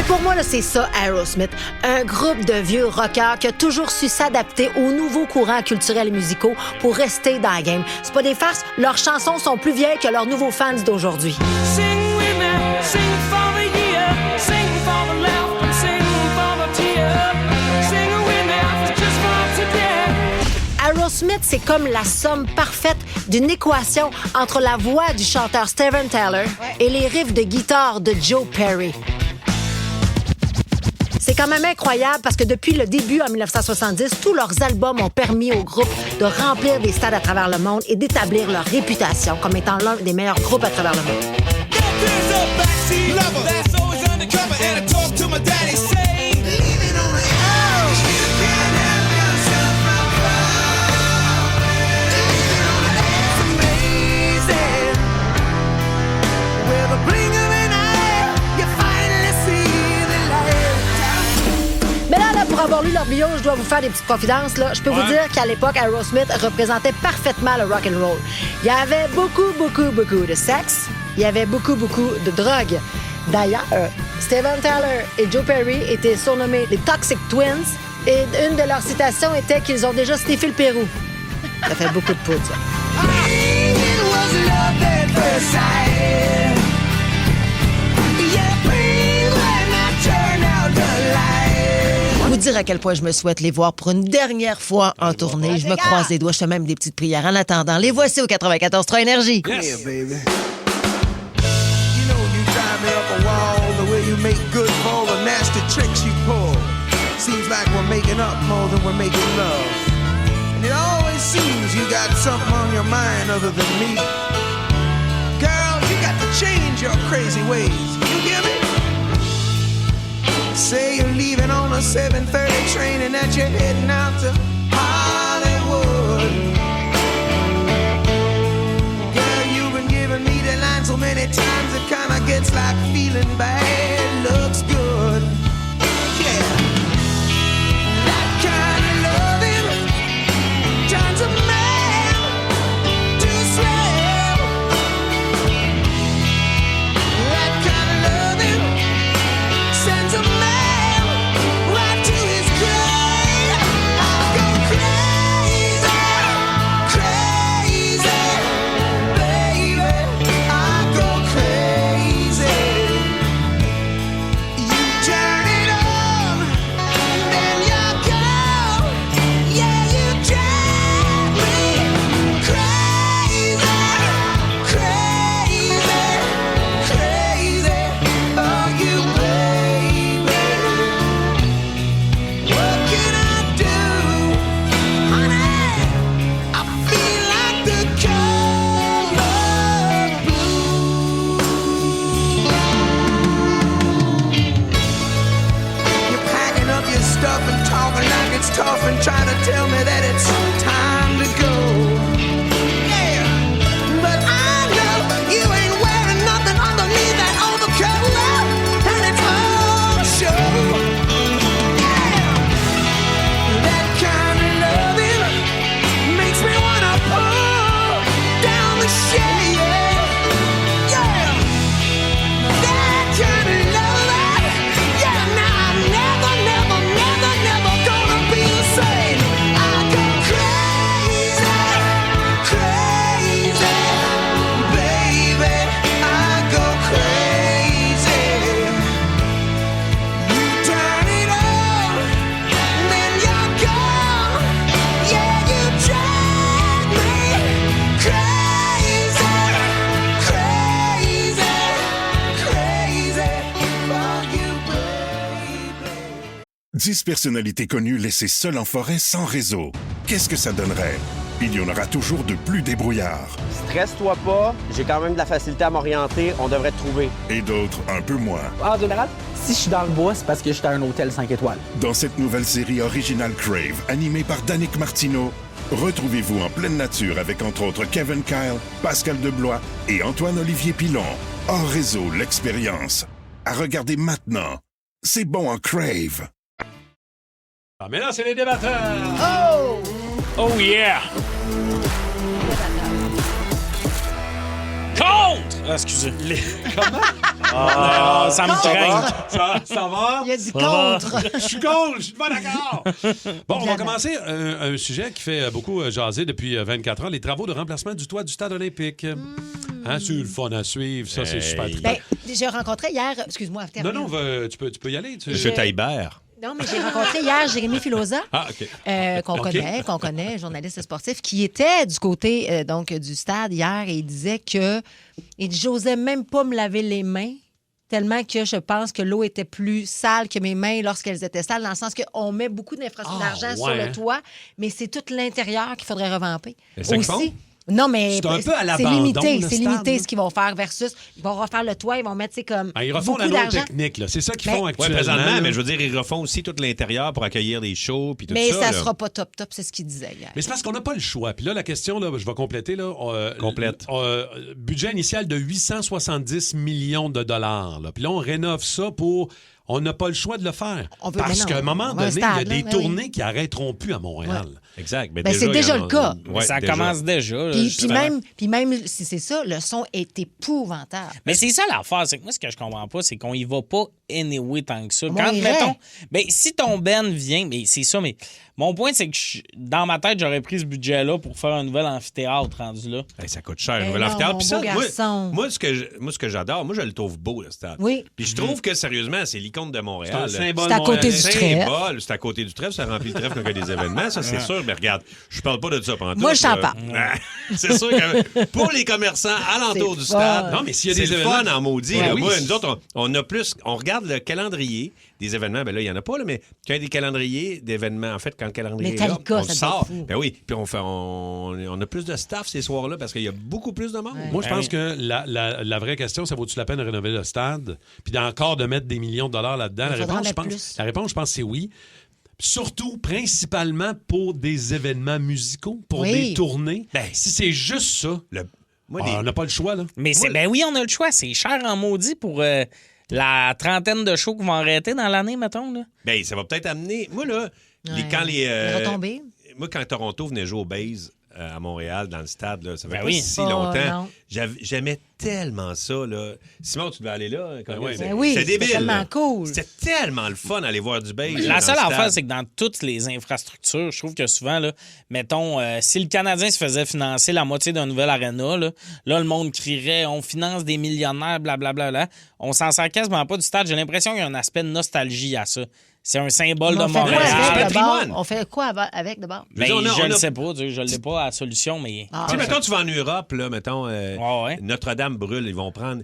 Pour moi, là, c'est ça, Aerosmith. Un groupe de vieux rockers qui a toujours su s'adapter aux nouveaux courants culturels et musicaux pour rester dans la game. C'est pas des farces, leurs chansons sont plus vieilles que leurs nouveaux fans d'aujourd'hui. Sing with me, sing for the year, sing for the laugh, sing for the tear, sing with me just for today. Aerosmith, c'est comme la somme parfaite d'une équation entre la voix du chanteur Steven Tyler et les riffs de guitare de Joe Perry. C'est quand même incroyable parce que depuis le début, en 1970, tous leurs albums ont permis au groupe de remplir des stades à travers le monde et d'établir leur réputation comme étant l'un des meilleurs groupes à travers le monde. Pour avoir lu leur bio, je dois vous faire des petites confidences. Là. Je peux vous dire qu'à l'époque, Aerosmith représentait parfaitement le rock and roll. Il y avait beaucoup de sexe. Il y avait beaucoup de drogue. D'ailleurs, Steven Tyler et Joe Perry étaient surnommés les Toxic Twins. Et une de leurs citations était qu'ils ont déjà sniffé le Pérou. Ça fait beaucoup de poudre, ça. Vous dire à quel point je me souhaite les voir pour une dernière fois en tournée. Je me croise les doigts, je fais même des petites prières. En attendant, les voici au 94.3 Énergie. Yes. Come here, baby. You know you drive me up a wall, the way you make good for all the nasty tricks you pull. Seems like we're making up more than we're making love. And it always seems you got something on your mind other than me. Girl, you got to change your crazy ways. You hear me? Say you're leaving on a 7:30 train and that you're heading out to Hollywood. Girl, you've been giving me the line so many times it kinda gets like feeling bad looks good. Yeah. That kind of loving turns a man to a slave. That kind of loving sends a man right to his grave. I go crazy, crazy, baby. I go crazy. You turn it on, then you're gone. Yeah, you drive me crazy, crazy, crazy. Oh, you baby. What can I do, honey? I feel like the color blue. You're packing up your stuff and talking like it's tough and trying to tell me that it's time to go. Yeah, but I know you ain't wearing nothing underneath that overcoat, and it's all show. That kind of loving makes me wanna pull down the shade. Yeah, that kind of loving. Yeah, now I'm never gonna be the same. I go crazy, crazy, baby. I go crazy. You turn it on, then you're gone. Yeah, you drive me crazy, crazy, crazy for you, baby. 10 personnalités connues laissées seules en forêt sans réseau. Qu'est-ce que ça donnerait? Il y en aura toujours de plus débrouillards. Stresse-toi pas, j'ai quand même de la facilité à m'orienter, on devrait te trouver. Et d'autres un peu moins. En général, si je suis dans le bois, c'est parce que j'étais à un hôtel 5 étoiles. Dans cette nouvelle série originale Crave, animée par Danick Martineau, retrouvez-vous en pleine nature avec entre autres Kevin Kyle, Pascal Deblois et Antoine-Olivier Pilon. Hors réseau, l'expérience. À regarder maintenant. C'est bon en Crave. Ah, mais là, c'est les débatteurs! Oh! Oh yeah! Contre! Ah, excusez. Comment? Ça me traîne. Ça va? Il y a du contre. Je suis contre, je suis pas d'accord. Bon, on va commencer un sujet qui fait beaucoup jaser depuis 24 ans, les travaux de remplacement du toit du stade olympique. Hein, c'est le fun à suivre, ça, c'est super. Ben, j'ai rencontré hier... Excuse-moi, termine. Non, tu peux y aller. Monsieur Taillebert. Non, mais j'ai rencontré hier Jérémy Filosa, OK. qu'on connaît, journaliste sportif, qui était du côté donc du stade hier et il disait que j'osais même pas me laver les mains tellement que je pense que l'eau était plus sale que mes mains lorsqu'elles étaient sales, dans le sens qu'on met beaucoup d'infrastructures d'argent sur le toit, mais c'est tout l'intérieur qu'il faudrait revamper. C'est ça qu'ils font? Non, mais c'est un peu à c'est l'abandon, limité. le C'est stade, limité là. ce qu'ils vont faire versus ils vont refaire le toit, ils vont mettre comme ils refont beaucoup la nouvelle d'argent. technique, là. C'est ça qu'ils Mais- font Oui, actuellement. présentement, mais je veux dire, ils refont aussi tout l'intérieur pour accueillir des shows puis tout Mais ça. ça là. sera pas top, c'est ce qu'il disait hier. Mais c'est parce qu'on n'a pas le choix. Puis là, la question, là, je vais compléter. Là, Complète. Budget initial de 870 millions de dollars. Là. Puis là, on rénove ça pour... On n'a pas le choix de le faire. Parce qu'à un moment donné, il y a des tournées qui n'arrêteront plus à Montréal. Ouais. Exact. Ben, c'est déjà le cas. Ouais, Ça déjà. commence déjà. là, Puis justement. même si c'est ça, le son est épouvantable. Mais c'est ça l'affaire, c'est que moi, ce que je comprends pas, c'est qu'on y va pas anyway tant que ça. Moi, Quand, on irait. mettons, ben, si ton Ben vient, mais c'est ça, mais mon point, c'est que dans ma tête, j'aurais pris ce budget-là pour faire un nouvel amphithéâtre rendu là. Hey, ça coûte cher, un Ben nouvel non, amphithéâtre. mon Puis ça, beau garçon. moi, ce que j'adore, moi, je le trouve beau, le stade. Oui. Puis je trouve que, sérieusement, c'est l'icône de Montréal. C'est un symbole C'est à côté du trèfle. Symbole, c'est à côté du trèfle, ça remplit le trèfle quand il y a des événements, ça, c'est sûr. Mais regarde, je parle pas de ça pendant Moi, je t'en parle. C'est sûr que pour les commerçants alentour C'est du fun. stade, Non, mais s'il y a c'est des le événements- fun en maudit. Ouais, là. oui. Moi, nous autres, on a plus... On regarde le calendrier des événements. Ben là, il n'y en a pas, là, mais quand il y a des calendriers d'événements, en fait, quand le calendrier est là, Metallica, on ça le doit sort. être fou. Ben oui, puis on a plus de staff ces soirs-là parce qu'il y a beaucoup plus de monde. Moi, je pense que la vraie question, ça vaut-tu la peine de rénover le stade? Puis encore de mettre des millions de dollars là-dedans? Il faudra en mettre plus. La réponse, je pense, c'est oui. Surtout, principalement pour des événements musicaux, pour Oui. des tournées. Si c'est juste ça, on n'a pas le choix. Là. Mais ben oui, on a le choix. C'est cher en maudit pour la trentaine de shows qui vont arrêter dans l'année, mettons. Là. Ben, ça va peut-être amener... Moi, là, Ouais. quand les... Les retombées. Moi, quand Toronto venait jouer au base à Montréal, dans le stade, là, ça fait Ben pas oui. si Oh, longtemps. non. J'aimais tellement ça. Là. Simon, tu devais aller là. Quand même. Ben oui, C'était débile. c'était tellement là. cool. C'était tellement le fun d'aller voir du base. La seule affaire, c'est que dans toutes les infrastructures, je trouve que souvent, là, mettons, si le Canadien se faisait financer la moitié d'un nouvel aréna, là, le monde crierait « on finance des millionnaires, blablabla ». On s'en sert quasiment pas du stade. J'ai l'impression qu'il y a un aspect de nostalgie à ça. C'est un symbole Mais de Montréal. on fait quoi avec de bord? Ben, on a- je on ne a- sais pas, je ne l'ai pas à la solution, mais... Ah. Tu sais, mettons, tu vas en Europe, là, mettons, ouais. Notre-Dame brûle, ils vont prendre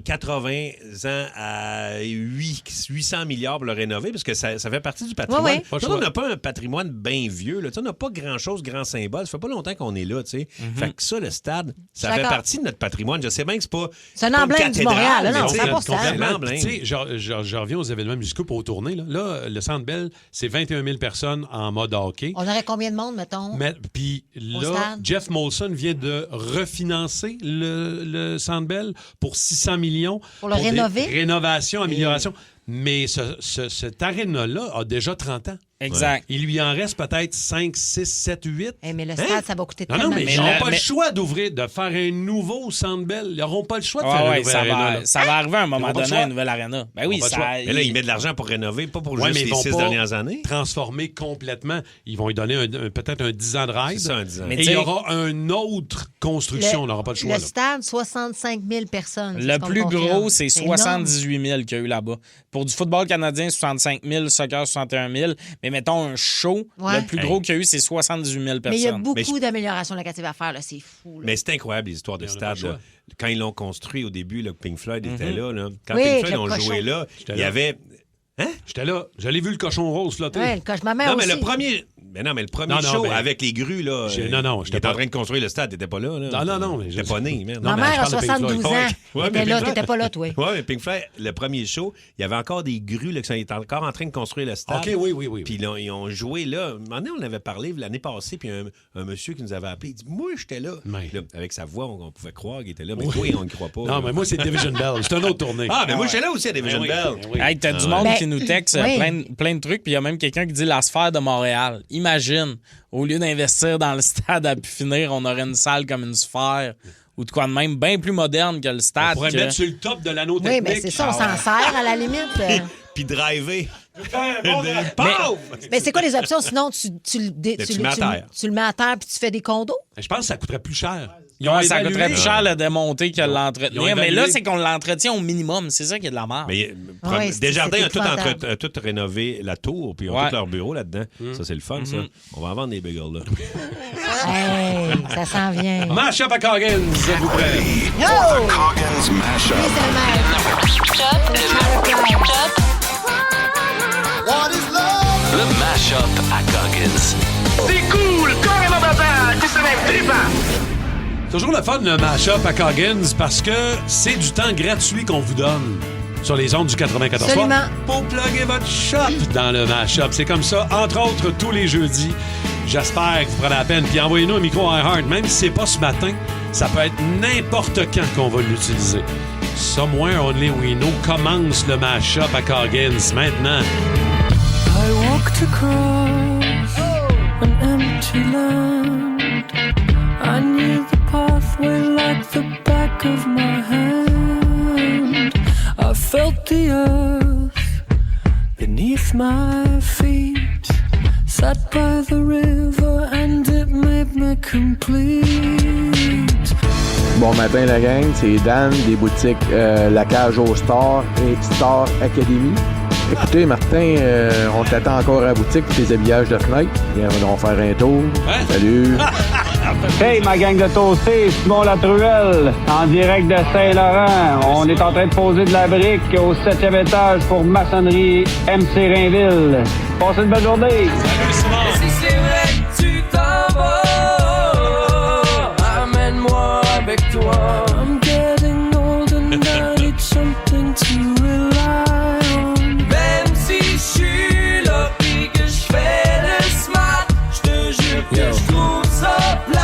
80 ans à 800 milliards pour le rénover, parce que ça fait partie du patrimoine. Ouais, ouais. Nous, on n'a pas un patrimoine bien vieux. Là. Tu sais, on n'a pas grand-chose, grand symbole. Ça fait pas longtemps qu'on est là. Tu sais. Fait que ça, le stade, ça fait D'accord. partie de notre patrimoine. Je sais bien que c'est pas... C'est un pas une emblème du cathédrale, Montréal, là, mais non, tu sais, 100%. complètement Puis, emblème. tu sais, je reviens aux événements musicaux pour tourner. Là, le Centre Bell, c'est 21 000 personnes en mode hockey. On aurait combien de monde, mettons? Puis Au là, stade? Jeff Molson vient de refinancer le Centre Bell pour 600 millions. Pour le des rénover? rénovations, améliorations. Mais cet aréna-là a déjà 30 ans. Exact. Il lui en reste peut-être 5, 6, 7, 8. Mais le stade, ça va coûter Non, tellement mais de ils n'auront cher. pas le choix d'ouvrir, de faire un nouveau Centre Bell. Ils n'auront pas le choix de Ouais, faire un ouais, nouvel ça aréna. là. va arriver à un Ils moment n'auront pas le donné, choix. un nouvel aréna. Ben oui, Ils n'auront pas le ça... choix. Mais là, il met de l'argent pour rénover, pas pour Ouais, juste mais ils les vont 6 pas dernières années. transformer complètement. Ils vont lui donner peut-être un 10 ans de ride. C'est ça, un 10 ans. Mais Et tu il sais- y aura une autre construction. On n'aura pas le choix. Le là. stade, 65 000 personnes. c'est Le ce qu'on plus me confirme. gros, c'est énorme. 78 000 qu'il y a eu là-bas. Pour du football canadien, 65 000, soccer, 61 000. Mais mettons un show, Ouais. le plus gros qu'il y a eu, c'est 78 000 personnes. Mais il y a beaucoup d'améliorations locatives à faire, là. C'est fou. Là. Mais c'est incroyable, les histoires de on a pas stade. le choix. là. Quand ils l'ont construit au début, là, Pink Floyd était là. Quand Oui, Pink avec Floyd le ont cochon. joué là, J'étais il y là. avait... J'étais là. J'allais vu le cochon rose flotter. Ouais, le coche ma mère Non, mais aussi. le premier... Mais non, mais le premier show avec les grues, là. J'étais en train de construire le stade, t'étais pas là. Non. T'étais pas né, merde. Ma mère a 72 ans. T'étais pas là, toi. Oui, mais Pink Floyd, le premier show, il y avait encore des grues, là, qui étaient encore en train de construire le stade. OK, oui. Puis là, ils ont joué là. Un moment donné, on avait parlé l'année passée, puis un monsieur qui nous avait appelé, il dit, moi, j'étais là. Là, avec sa voix, on pouvait croire qu'il était là, mais toi, on ne croit pas. Non, mais moi, c'est Division Bell. C'est une autre tournée. Ah, mais moi, j'étais là aussi à Division Bell. Hey, t'as du monde qui nous texte plein de trucs, puis il y a même quelqu'un qui dit la sphère de Montréal. Imagine, au lieu d'investir dans le stade à pu finir, on aurait une salle comme une sphère ou de quoi de même, bien plus moderne que le stade. On pourrait mettre sur le top de l'anneau technique. Oui, mais c'est ça, on s'en sert à la limite. Puis driver. Mais c'est quoi les options? Sinon, tu le mets à terre puis tu fais des condos? Je pense que ça coûterait plus cher. Ça coûterait plus cher le démonter que l'entretenir. Mais là, c'est qu'on l'entretient au minimum. C'est ça qui est de la merde. Mais Desjardins a tout rénové la tour, puis ils ont tous leurs bureaux là-dedans. Ça, c'est le fun, ça. On va en vendre des bagels, là. Hey, ça s'en vient. Mash-up à Coggins, s'il vous plaît. Yo! Coggins Mash-up. Le Mash-up à Coggins. C'est cool! Carrément papa! Tu sais même trippant! Toujours le fun, le Mash-up à Coggins, parce que c'est du temps gratuit qu'on vous donne sur les ondes du 94.3 pour plugger votre shop dans le Mash-up. C'est comme ça, entre autres, tous les jeudis. J'espère que vous prenez la peine. Puis envoyez-nous un micro iHeart. Même si c'est pas ce matin, ça peut être n'importe quand qu'on va l'utiliser. Somewhere Only We Know commence le Mash-up à Coggins maintenant. I walked across an empty land. I knew the pathway like the back of my hand. I felt the earth beneath my feet. Sat by the river and it made me complete. Bon matin la gang, c'est Dan des boutiques La Cage au Star et Star Academy. Écoutez, Martin, on t'attend encore à la boutique pour tes habillages de fenêtre. Viens, on va faire un tour. Salut! Hey, ma gang de toastés, Simon Latruelle, en direct de Saint-Laurent. On est en train de poser de la brique au 7e étage pour Maçonnerie MC Rainville. Passez une bonne journée! Salut, Simon! Si c'est vrai que tu t'en vas, amène-moi avec toi. I'm getting old and I need something to rely on. Même si je suis là pis que je fais le smart, je te jure que je trouve ça plate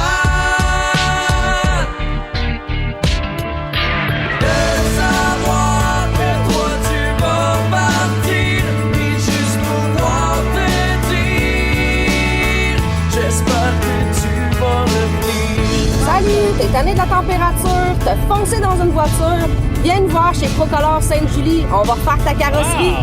de savoir que toi tu vas partir pis juste pouvoir te dire j'espère que tu vas revenir. Salut, t'es tanné de la température, t'as foncé dans une voiture, viens nous voir chez Procolor Sainte-Julie, on va refaire ta carrosserie.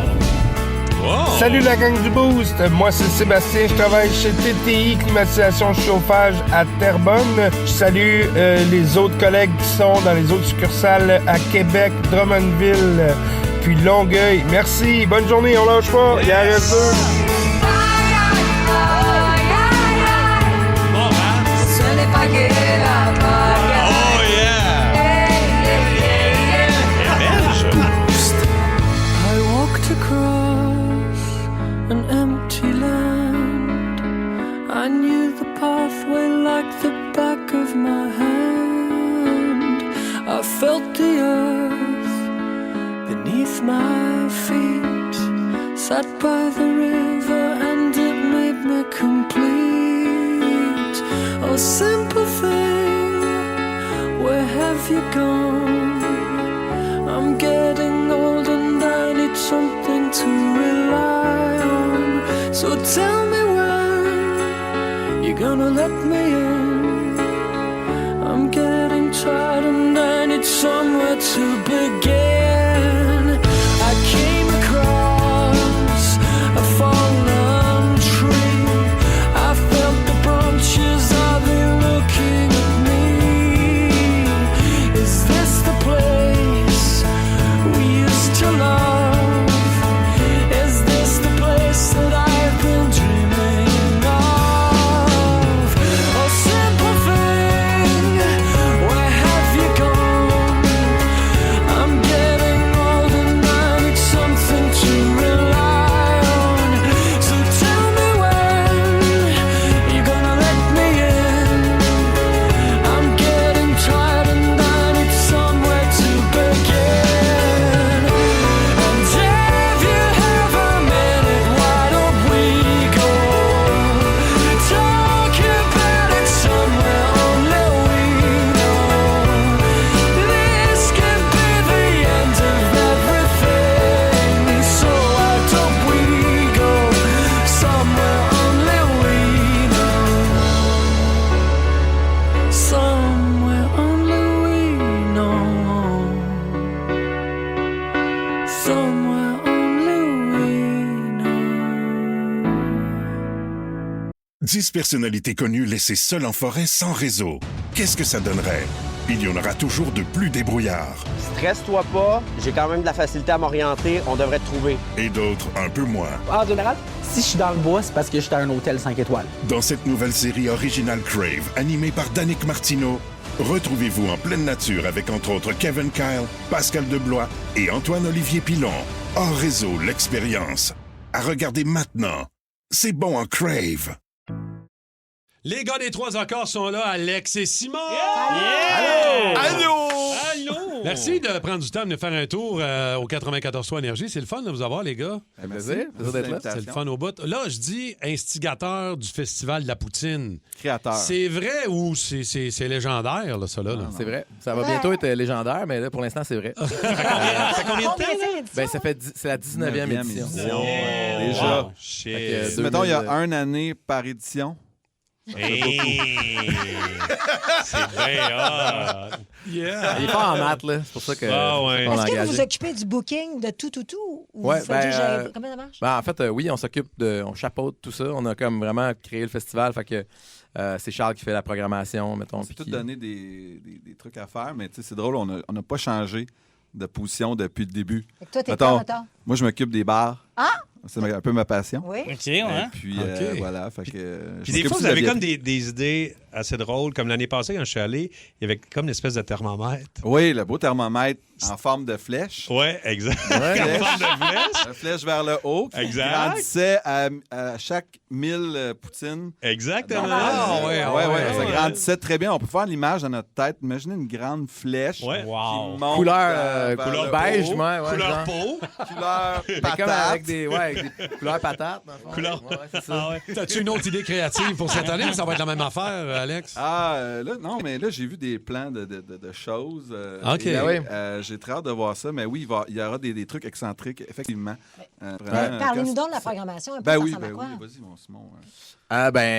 Wow. Salut la gang du Boost, moi c'est Sébastien, je travaille chez TTI Climatisation Chauffage à Terrebonne. Je salue les autres collègues qui sont dans les autres succursales à Québec, Drummondville, puis Longueuil. Merci, bonne journée, on lâche pas, il y a un reste deux. Ce n'est pas gai la bagarre. Oh yeah! I walked across an empty land. I knew the pathway like the back of my hand. I felt the earth beneath my feet. Sat by the river and it made me complete. Oh, simple thing, where have you gone? I'm getting old and I need something to rely on. So tell me when you're gonna let me in. I'm getting tired and I need somewhere to begin. I came across a fallen tree. I felt the branches of it looking at me. Is this the place we used to love? Is this the place that I've been dreaming of? Oh, 10 personnalités connues laissées seules en forêt sans réseau. Qu'est-ce que ça donnerait? Il y en aura toujours de plus débrouillards. Stresse-toi pas, j'ai quand même de la facilité à m'orienter, on devrait te trouver. Et d'autres un peu moins. En général, si je suis dans le bois, c'est parce que je suis à un hôtel 5 étoiles. Dans cette nouvelle série originale Crave, animée par Danick Martineau, retrouvez-vous en pleine nature avec entre autres Kevin Kyle, Pascal Deblois et Antoine-Olivier Pilon. Hors réseau, l'expérience. À regarder maintenant. C'est bon en Crave. Les gars des trois accords sont là, Alex et Simon! Yeah! Allô! Merci de prendre du temps de nous faire un tour au 94.3 Énergie. C'est le fun de vous avoir, les gars. Plaisir d'être là. C'est le fun au bout. Là, je dis instigateur du Festival de la Poutine. Créateur. C'est vrai ou c'est légendaire, là, ça, là? C'est vrai. Ça va bientôt être légendaire, mais là, pour l'instant, c'est vrai. Ça fait combien de temps? Ben, c'est la 19e édition. Déjà. Wow. Shit. Mettons, il y a une année par édition. Hey! C'est bien hot! Yeah. Il est pas en maths, là. C'est pour ça que. Est-ce que vous vous occupez du booking de tout? Ou Ouais, vous faites juste comment ça marche? En fait, oui, on s'occupe on chapeaute tout ça. On a comme vraiment créé le festival. Fait que c'est Charles qui fait la programmation, mettons. On s'est tout donné des trucs à faire, mais tu sais, c'est drôle, on n'a pas changé de position depuis le début. Fait que toi, t'es quoi, mettons? Moi, je m'occupe des bars. Ah! C'est un peu ma passion. Oui. OK, ouais. Et puis, voilà. Fait que, puis des fois, vous avez comme des idées assez drôles. Comme l'année passée, quand je suis allé, il y avait comme une espèce de thermomètre. Oui, le beau thermomètre en forme de flèche. Oui, exact. Ouais. En forme de flèche. La flèche vers le haut. Qui exact. grandissait à chaque 1000 poutines. Exactement. Ouais, ça grandissait très bien. On peut faire l'image dans notre tête. Imaginez une grande flèche qui monte couleur beige, couleur peau. Couleur patate. Comme avec des couleurs patates. Couleur. C'est ça. T'as-tu une autre idée créative pour cette année? Ça va être la même affaire, Alex? Là, non, mais là, j'ai vu des plans de choses. OK. J'ai très hâte de voir ça, mais oui, il y aura des trucs excentriques, effectivement. Parlez-nous donc de la programmation un peu. Oui, vas-y, mon Simon.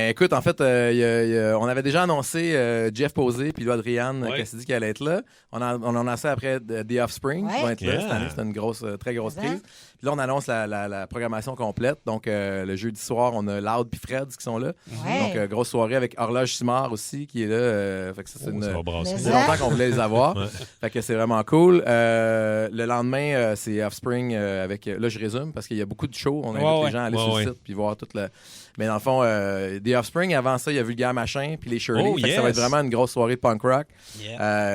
Écoute, en fait, on avait déjà annoncé Jeff Posey puis Adrienne qui s'est dit qu'elle allait être là. On en a annoncé après The Offspring qui vont être là cette année. C'était une très grosse prise. Puis là, on annonce la programmation complète. Donc, le jeudi soir, on a Loud puis Fred qui sont là. Donc, grosse soirée avec Horloge Simard aussi qui est là. Fait que ça, c'est longtemps qu'on voulait les avoir. Fait que c'est vraiment cool. Le lendemain, c'est Offspring avec... Là, je résume parce qu'il y a beaucoup de shows. On invite les gens à aller sur le site puis voir toute la... Mais dans le fond, The Offspring, avant ça, il y a Vulgaire Machin, puis les Shirley. Fait que ça va être vraiment une grosse soirée de punk rock.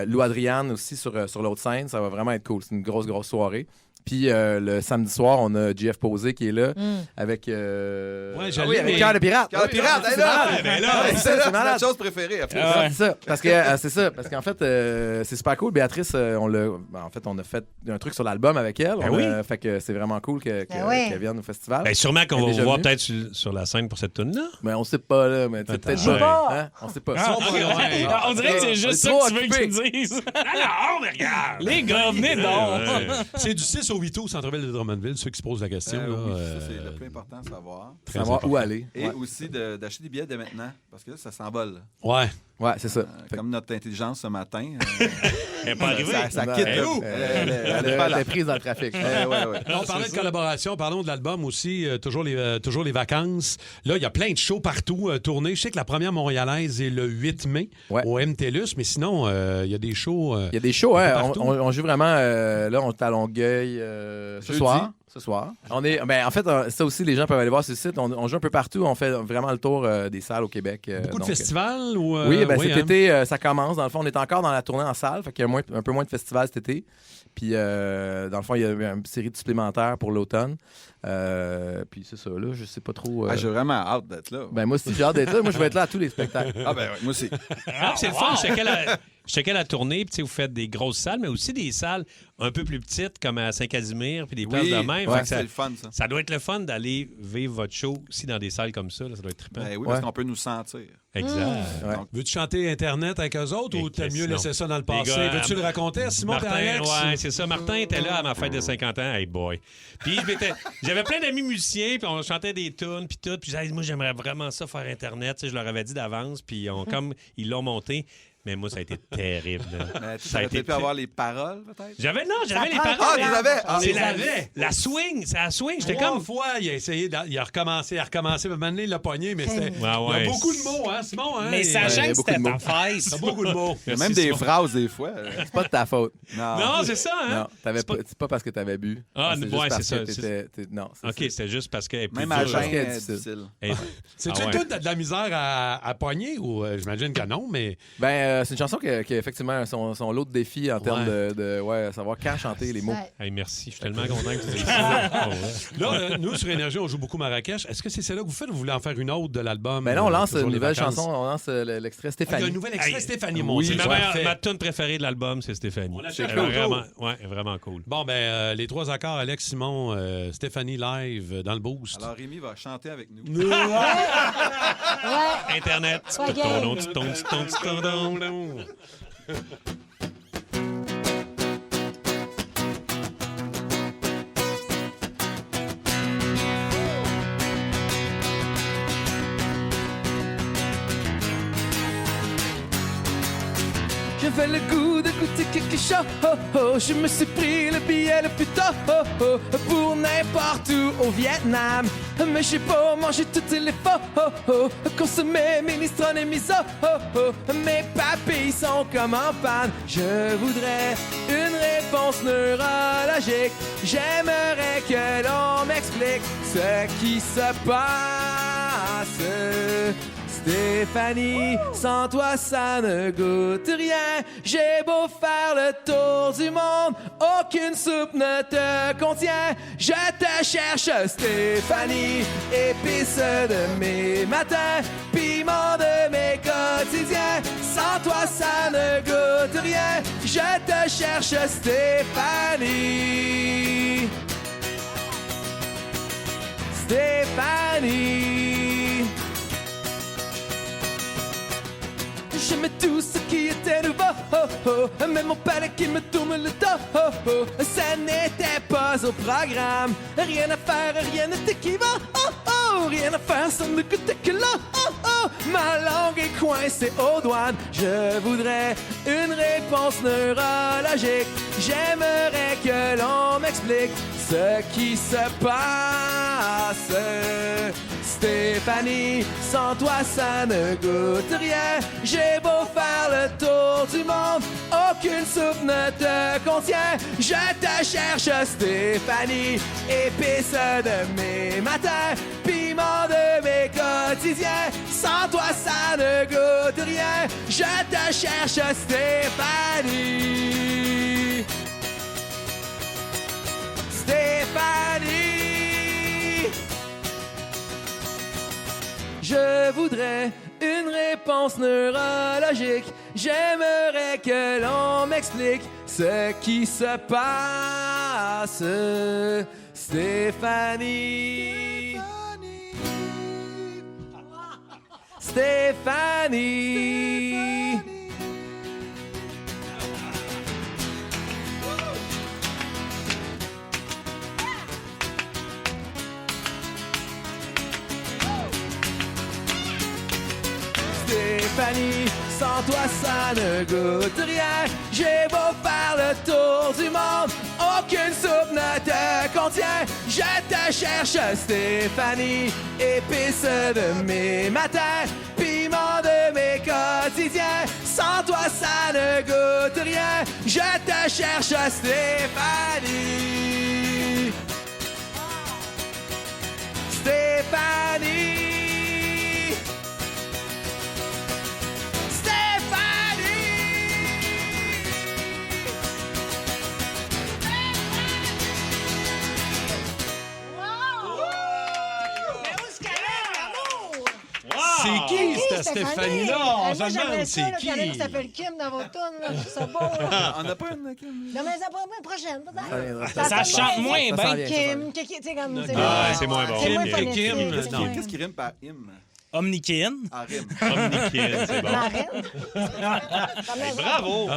Lou Adriane aussi sur l'autre scène. Ça va vraiment être cool. C'est une grosse soirée. Puis le samedi soir, on a Jeff Posey qui est là avec... avec Cœur de Pirate. Cœur de Pirate, c'est ma chose préférée. C'est ça. Parce qu'en fait, c'est super cool. Béatrice, on a fait un truc sur l'album avec elle. Fait que c'est vraiment cool qu'elle vienne au festival. Sûrement qu'on va vous voir peut-être sur la scène pour cette tune-là. Mais on sait pas, là. Mais peut-être pas. On sait pas. On dirait que c'est juste ça que tu veux qu'ils disent. Alors, mais regarde! Les gars, venez donc! C'est du 6 au 8 au centre-ville de Drummondville, ceux qui se posent la question. Ça, c'est le plus important à savoir. Savoir où aller. Et aussi d'acheter des billets dès maintenant, parce que là, ça s'envole. Ouais, c'est ça. Comme notre intelligence ce matin. Elle n'est pas arrivée. Ça quitte. Elle est prise dans le trafic. On parlait de collaboration, parlons de l'album aussi, toujours les vacances. Là, il y a plein de shows partout tournés. Je sais que la première montréalaise est le 8 mai au MTLUS, mais sinon, il y a des shows. Il y a des shows, on joue vraiment. Là, on est à Longueuil ce soir. En fait, ça aussi, les gens peuvent aller voir sur le site. On joue un peu partout. On fait vraiment le tour des salles au Québec. Beaucoup de festivals? Oui, cet été, ça commence. Dans le fond, on est encore dans la tournée en salle. Fait qu'il y a un peu moins de festivals cet été. Puis, dans le fond, il y a une série de supplémentaires pour l'automne. Puis c'est ça, là, je sais pas trop. J'ai vraiment hâte d'être là. Moi aussi, j'ai hâte d'être là. Moi, je vais être là à tous les spectacles. Moi aussi. C'est le fun. Je checkais la tournée, puis vous faites des grosses salles, mais aussi des salles un peu plus petites, comme à Saint-Casimir, puis des places de même. C'est le fun, ça. Ça doit être le fun d'aller vivre votre show aussi dans des salles comme ça. Là, ça doit être trippant. Oui, parce qu'on peut nous sentir. Exact. Donc, veux-tu chanter Internet avec eux autres ou t'aimes mieux laisser ça dans le passé? Veux-tu le raconter à Simon Alex? Oui, c'est ça. Martin était là à ma fête de 50 ans. Hey boy. Puis j'avais plein d'amis musiciens, puis on chantait des tunes, puis tout. Puis moi, j'aimerais vraiment ça faire Internet. Je leur avais dit d'avance, puis comme ils l'ont monté. Mais moi, ça a été terrible. Mais tu aurais pu avoir les paroles, peut-être? J'avais les paroles. Ah, tu les avais? Ah, c'est la swing. C'est la swing. J'étais comme... fois, il a essayé, il a recommencé. Maintenant, il l'a pogné, mais c'était... Ouais. Il y a beaucoup de mots, hein, Simon? Hein? Mais sachant que c'était ta face. Il y a beaucoup de mots. Il y a même des phrases, des fois. C'est pas de ta faute. Non, c'est ça, hein? Non, c'est pas parce que t'avais bu. Ah, ouais, c'est ça. Non, OK, c'était juste parce qu'elle est plus même à dure. la est difficile. C'est-tu que t'as de la misère à pogner ou j'imagine que non, mais... Ben, c'est une chanson qui a effectivement son lot de défis en termes de savoir quand chanter les mots. Hey, merci, je suis tellement content que tu aies ça. Là, nous, sur Énergie, on joue beaucoup Marrakech. Est-ce que c'est celle-là que vous faites ou vous voulez en faire une autre de l'album? Ben là, on lance une nouvelle chanson, on lance l'extrait Stéphanie. Il y a un nouvel extrait Stéphanie, mon Oui, c'est ma tune préférée de l'album, c'est Stéphanie. C'est vraiment cool. Bon, ben, les 3 accords, Alex, Simon, Stéphanie live dans le boost. Alors, Rémi va chanter avec nous. Internet. J'avais le goût de goûter quelque chose. Je me suis pris le billet le plus tôt pour n'importe où au Vietnam. Mais j'ai pas mangé toutes les fois. Consommé minestrone et miso. Mes papilles sont comme en panne. Je voudrais une réponse neurologique. J'aimerais que l'on m'explique ce qui se passe. Stéphanie, sans toi ça ne goûte rien. J'ai beau faire le tour du monde, aucune soupe ne te contient. Je te cherche, Stéphanie, épice de mes matins, piment de mes quotidiens. Sans toi ça ne goûte rien. Je te cherche, Stéphanie. Stéphanie. J'aimais tout ce qui était nouveau, même mon palais qui me tourne le dos. Ça n'était pas au programme. Rien à faire, rien n'était qui va. Rien à faire, ça ne goûtait que là. Ma langue est coincée aux douanes. Je voudrais une réponse neurologique. J'aimerais que l'on m'explique ce qui se passe. Stéphanie, sans toi ça ne goûte rien. J'ai beau faire le tour du monde, aucune soupe ne te contient. Je te cherche, Stéphanie, épice de mes matins, piment de mes quotidiens. Sans toi ça ne goûte rien. Je te cherche, Stéphanie. Stéphanie. Je voudrais une réponse neurologique. J'aimerais que l'on m'explique ce qui se passe. Stéphanie. Stéphanie. Stéphanie, sans toi ça ne goûte rien. J'ai beau faire le tour du monde, aucune soupe ne te contient. Je te cherche, Stéphanie, épice de mes matins, piment de mes quotidiens. Sans toi ça ne goûte rien. Je te cherche, Stéphanie. Stéphanie. C'est qui, cette Stéphanie-là? On se Moi, j'aimerais demande, ça, là, c'est qu'il y en a qui qui? s'appelle Kim dans votre tourne. Je trouve ça beau. On n'a pas une Kim? Non, mais ça va une prochaine, peut-être. Ça chante moins bien. Kim, tu sais, comme... c'est moins bon. C'est moins Kim, phonétique. Qu'est-ce qui rime par hymne? Omnikin. Ah, rime. Omnikin, c'est bon. Bravo!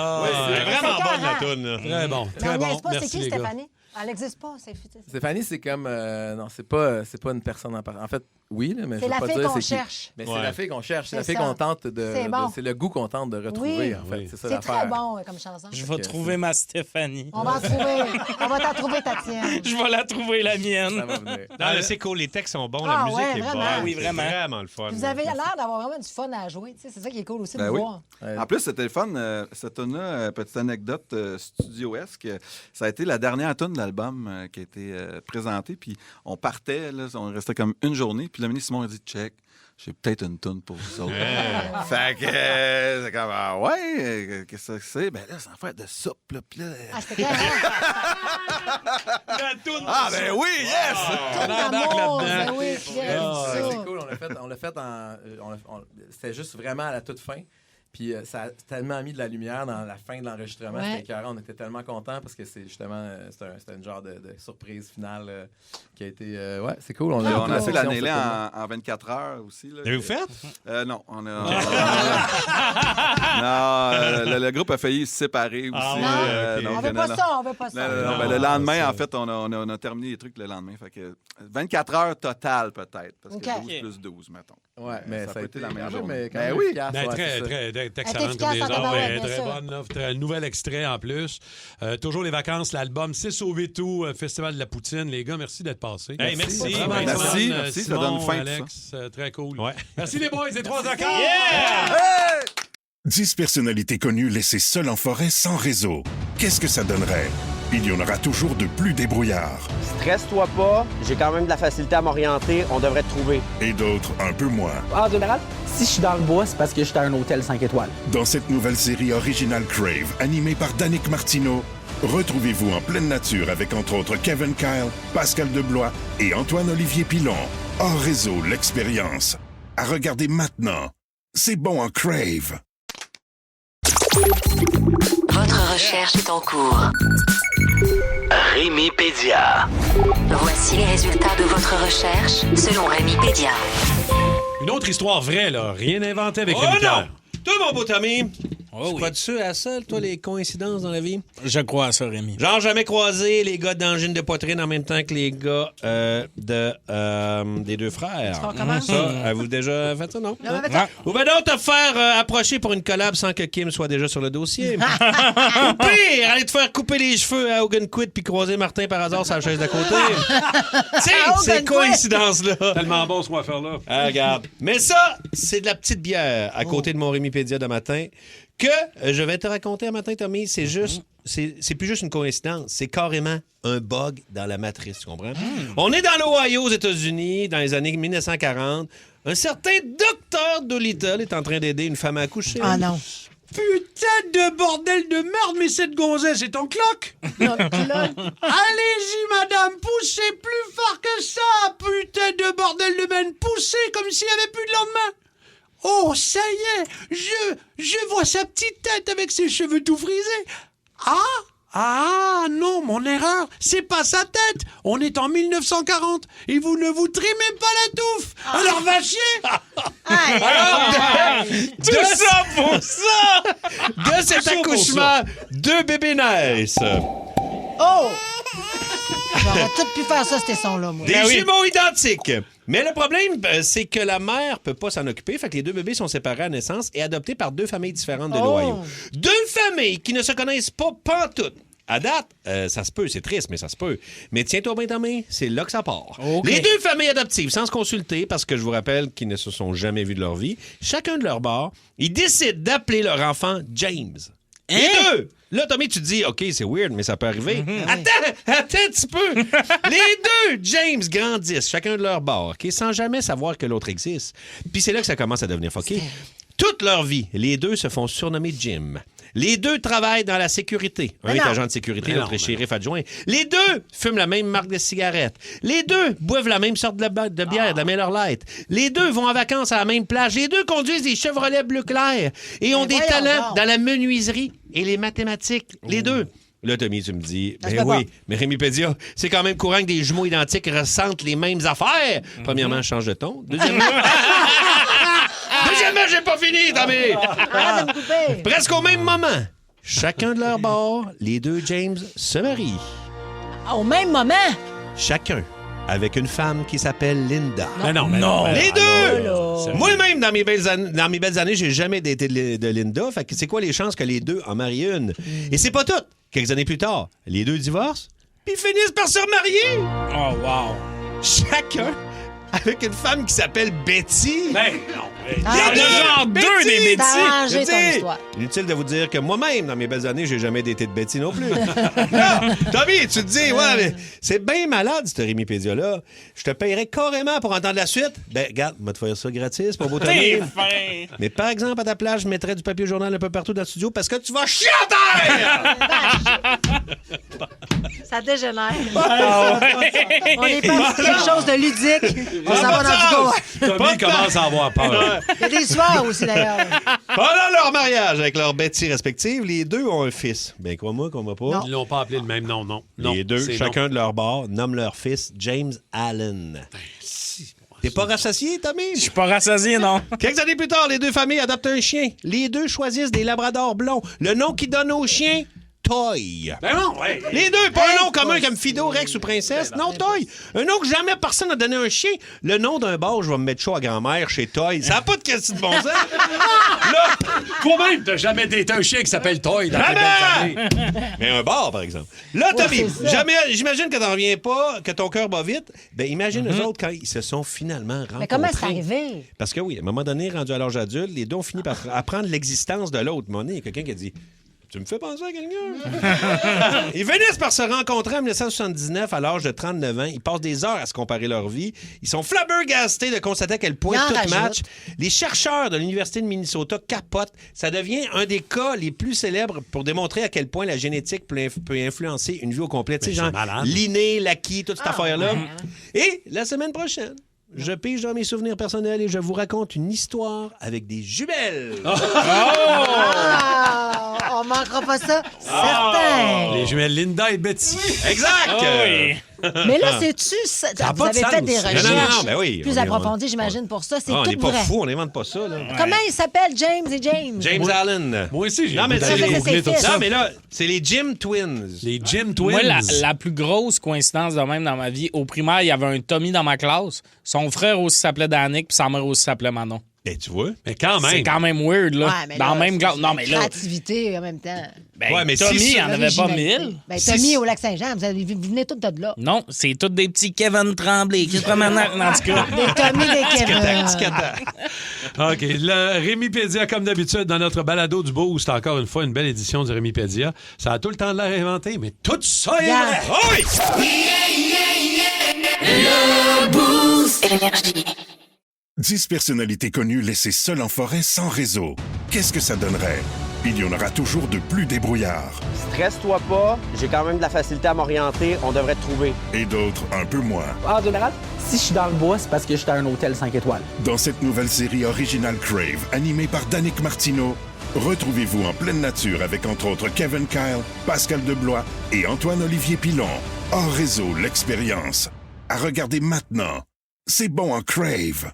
Elle est vraiment bonne, la toune. Très bon, très bon. C'est Merci, qui, les gars. Stéphanie? Elle n'existe pas, c'est... Stéphanie, c'est comme... non, c'est pas une personne en part. En fait, oui, mais c'est je veux la pas fille dire qu'on c'est qui. cherche. Mais c'est la fille qu'on cherche. C'est la fille ça. qu'on tente C'est bon. c'est le goût qu'on tente de retrouver, en fait. C'est ça C'est l'affaire. très bon comme chanson. Je vais trouver ma Stéphanie. On va t'en trouver ta tienne. Je vais la trouver, la mienne. Ça va venir. Non, c'est cool, les textes sont bons, Ah, la musique ouais, est vraiment. bonne. Ah oui, vraiment. C'est vraiment le fun. Vous avez l'air d'avoir vraiment du fun à jouer. C'est ça qui est cool aussi de voir. En plus, c'était le fun. Cette tune-là, petite anecdote studio-esque, ça a été la dernière tune de l'album qui a été présentée. Puis on partait, là, on restait comme une journée. Puis le ministre Simon a dit « Check, j'ai peut-être une tune pour vous autres. » Fait que c'est comme « Ah ouais, qu'est-ce que c'est? » Ben là, c'est en fait de soupe. Là, puis là... Ah, c'était clair. Ah, ben oui, yes! Ben oui, C'est cool, on l'a fait c'était juste vraiment à la toute fin. Puis ça a tellement mis de la lumière dans la fin de l'enregistrement. Ouais. C'était écœurant. On était tellement contents parce que c'est justement c'était une genre de surprise finale qui a été... ouais, c'est cool. On a essayé de la nailer en 24 heures aussi. L'avez-vous fait? Non. Non, le groupe a failli se séparer aussi. On veut pas ça, on veut pas ça. Non, le lendemain, en fait, on a terminé les trucs le lendemain. Fait que 24 heures totales, peut-être. Parce que 12 plus 12, mettons. Ouais, mais ça a été la même journée. journée. Mais quand même efficace, très excellente comme les autres. Très bonne. Là. Un nouvel extrait en plus. Toujours les vacances, l'album C'est sauvé tout, Festival de la Poutine. Les gars, merci d'être passés. Hey, merci. Merci, Simon, ça donne fin, Alex, très cool. Ouais. Merci les boys, les 3 accords. Yeah! 10 personnalités connues laissées seules en forêt sans réseau. Qu'est-ce que ça donnerait? Il y en aura toujours de plus débrouillards. Stresse-toi pas, j'ai quand même de la facilité à m'orienter, on devrait te trouver. Et d'autres un peu moins. En général, si je suis dans le bois, c'est parce que je suis à un hôtel 5 étoiles. Dans cette nouvelle série originale Crave, animée par Danick Martineau, retrouvez-vous en pleine nature avec entre autres Kevin Kyle, Pascal Deblois et Antoine-Olivier Pilon. Hors réseau, l'expérience. À regarder maintenant. C'est bon en Crave. Votre recherche est en cours. Rémipédia. Voici les résultats de votre recherche selon Rémipédia. Une autre histoire vraie, là. Rien inventé avec Oh Rémi Pierre. non! Toi, mon beau Tommy, Oh, tu oui. crois-tu à ça, toi, les coïncidences dans la vie? Je crois à ça, Rémi. Genre, jamais croisé les gars d'angine de poitrine en même temps que les gars des deux frères. Ça recommence? Ça, avez-vous déjà fait ça, non? Non, mais Hein? Ou bien donc te faire approcher pour une collab sans que Kim soit déjà sur le dossier. Ou pire, aller te faire couper les cheveux à Hogan Quid puis croiser Martin par hasard sur la chaise d'à côté. Tu sais, ces coïncidences-là. Tellement bon ce qu'on va faire là. Ah, regarde. Mais ça, c'est de la petite bière à côté de mon Rémipédia de matin que je vais te raconter un matin, Tommy. C'est juste, c'est plus juste une coïncidence. C'est carrément un bug dans la matrice, tu comprends? On est dans l'Ohio, aux États-Unis, dans les années 1940. Un certain docteur Dolittle est en train d'aider une femme à accoucher. Ah non. Putain de bordel de merde, mais cette gonzesse, c'est ton cloque! Allez-y, madame, poussez plus fort que ça! Putain de bordel de merde, poussez comme s'il n'y avait plus de lendemain! Oh, ça y est, je vois sa petite tête avec ses cheveux tout frisés. Ah, non, mon erreur, c'est pas sa tête. On est en 1940 et vous ne vous trimez pas la touffe. Alors va chier. Alors, de ça pour ça! De cet accouchement, 2 bébés naissent. Oh! J'aurais tout pu faire ça, ces sons-là, moi. Des jumeaux identiques. Mais le problème, c'est que la mère peut pas s'en occuper. Fait que les 2 bébés sont séparés à naissance et adoptés par 2 familles différentes de l'Ohio. 2 familles qui ne se connaissent pas pantoute. À date, ça se peut, c'est triste, mais ça se peut. Mais tiens-toi bien, Tommy, c'est là que ça part. Okay. Les 2 familles adoptives, sans se consulter, parce que je vous rappelle qu'ils ne se sont jamais vus de leur vie, chacun de leur bord, ils décident d'appeler leur enfant James. Hein? Les 2! Là, Tommy, tu te dis, OK, c'est weird, mais ça peut arriver. Attends un petit peu. Les 2 James grandissent, chacun de leur bord, OK, sans jamais savoir que l'autre existe. Puis c'est là que ça commence à devenir fucké. Toute leur vie, les 2 se font surnommer Jim. Les 2 travaillent dans la sécurité. Un est agent de sécurité, l'autre est shérif adjoint. Les 2 fument la même marque de cigarettes. Les 2 boivent la même sorte de bière, de la Miller Lite. Les 2 vont en vacances à la même plage. Les 2 conduisent des Chevrolet bleu clair et ont des talents dans la menuiserie et les mathématiques. Les 2. Là, Tommy, tu me dis, oui, mais Rémipédia, c'est quand même courant que des jumeaux identiques ressentent les mêmes affaires. Premièrement, je change de ton. Deuxièmement, j'ai pas fini, Tommy! Presque au même moment, chacun de leur bord, les 2 James se marient. Au même moment? Chacun avec une femme qui s'appelle Linda. Non. Les deux! Oh Moi-même, dans mes belles années, j'ai jamais daté de Linda. Fait que c'est quoi les chances que les deux en marient une? Et c'est pas tout. Quelques années plus tard, les deux divorcent, puis finissent par se remarier. Oh, wow. Chacun avec une femme qui s'appelle Betty. Ben, non. Il y en a genre Betty! deux des Betty. T'as arrangé ton Betty! histoire. Inutile de vous dire que moi-même, dans mes belles années, j'ai jamais daté de Betty non plus. Là, Tommy, tu te dis, ouais, mais c'est bien malade, ce Rémipédia-là. Je te paierais carrément pour entendre la suite. Ben, regarde, on va te faire ça gratis, pour beau Tommy. T'es fin. Mais par exemple, à ta place, je mettrais du papier journal un peu partout dans le studio parce que tu vas chier à terre! Ça dégénère. Ah ouais. On est pas quelque chose de ludique. On s'en va dans du go. Tommy commence à avoir peur. Il y a des soirs aussi, d'ailleurs. Pendant leur mariage avec leurs Betty respectives, les deux ont un fils. Ben, crois-moi qu'on va pas. Non. Ils l'ont pas appelé le même nom, non. Les deux, c'est chacun de leur bord, nomment leur fils James Allen. T'es pas rassasié, Tommy? Je suis pas rassasié, non. Quelques années plus tard, les deux familles adoptent un chien. Les deux choisissent des labradors blonds. Le nom qu'ils donnent au chien, Toy. Ben non, ouais. Les deux, pas un nom commun comme Fido, Rex ou Princesse. Non, Toy. Un nom que jamais personne n'a donné à un chien. Le nom d'un bar, je vais me mettre chaud à grand-mère chez Toy. Ça n'a pas de question de bon sens. Là, Toi-même, t'as jamais daté un chien qui s'appelle Toy dans tes belles années. mais un bar, par exemple. Là, Tommy, j'imagine que t'en reviens pas, que ton cœur bat vite. Ben, imagine eux autres quand ils se sont finalement rencontrés. Mais comment c'est arrivé? Parce que oui, à un moment donné, rendu à l'âge adulte, les deux ont fini par apprendre l'existence de l'autre. À un moment donné, il y a quelqu'un qui a dit... Tu me fais penser à quelqu'un? Ils finissent par se rencontrer en 1979 à l'âge de 39 ans. Ils passent des heures à se comparer leur vie. Ils sont flabbergastés de constater à quel point tout match. Les chercheurs de l'Université de Minnesota capotent. Ça devient un des cas les plus célèbres pour démontrer à quel point la génétique peut influencer une vie au complet. Tu sais, genre l'inné, l'acquis, toute cette affaire-là. Et la semaine prochaine, je pige dans mes souvenirs personnels et je vous raconte une histoire avec des jumelles. On manquera pas ça, certain. Les jumelles Linda et Betty. Exact! Mais là, sais-tu, vous avez fait des recherches ben oui, plus approfondies, j'imagine, pour ça. C'est on tout n'est pas vrai. fous, on n'invente pas ça. Là. Comment ils s'appellent, James et James? James Allen. Moi aussi, j'ai googlé tout ça. Non, mais là, c'est les Jim Twins. Les Jim Twins. Moi, la plus grosse coïncidence de même dans ma vie, au primaire, il y avait un Tommy dans ma classe. Son frère aussi s'appelait Danick, puis sa mère aussi s'appelait Manon. Ben, tu vois. Mais quand même. C'est quand même weird, là. Ouais, mais dans là, le même classe. Non, mais là. Créativité en même temps. Ben, ouais, mais Tommy, si il en avait pas 1000. Ben, Tommy au Lac-Saint-Jean, vous venez tous de là. Non, c'est tous des petits Kevin Tremblay qui se promènent en tout cas. Des Tommy, des Kevin. OK. Le Rémipédia, comme d'habitude, dans notre balado du Boost, encore une fois, une belle édition du Rémipédia. Ça a tout le temps de l'air inventé, mais tout ça est vrai. Oui! Le Boost. Énergie. 10 personnalités connues laissées seules en forêt sans réseau. Qu'est-ce que ça donnerait? Il y en aura toujours de plus débrouillards. Stresse-toi pas, j'ai quand même de la facilité à m'orienter, on devrait te trouver. Et d'autres un peu moins. En général, si je suis dans le bois, c'est parce que j'étais à un hôtel 5 étoiles. Dans cette nouvelle série originale Crave, animée par Danick Martineau, retrouvez-vous en pleine nature avec entre autres Kevin Kyle, Pascal Deblois et Antoine-Olivier Pilon. Hors réseau, l'expérience. À regarder maintenant. C'est bon en Crave.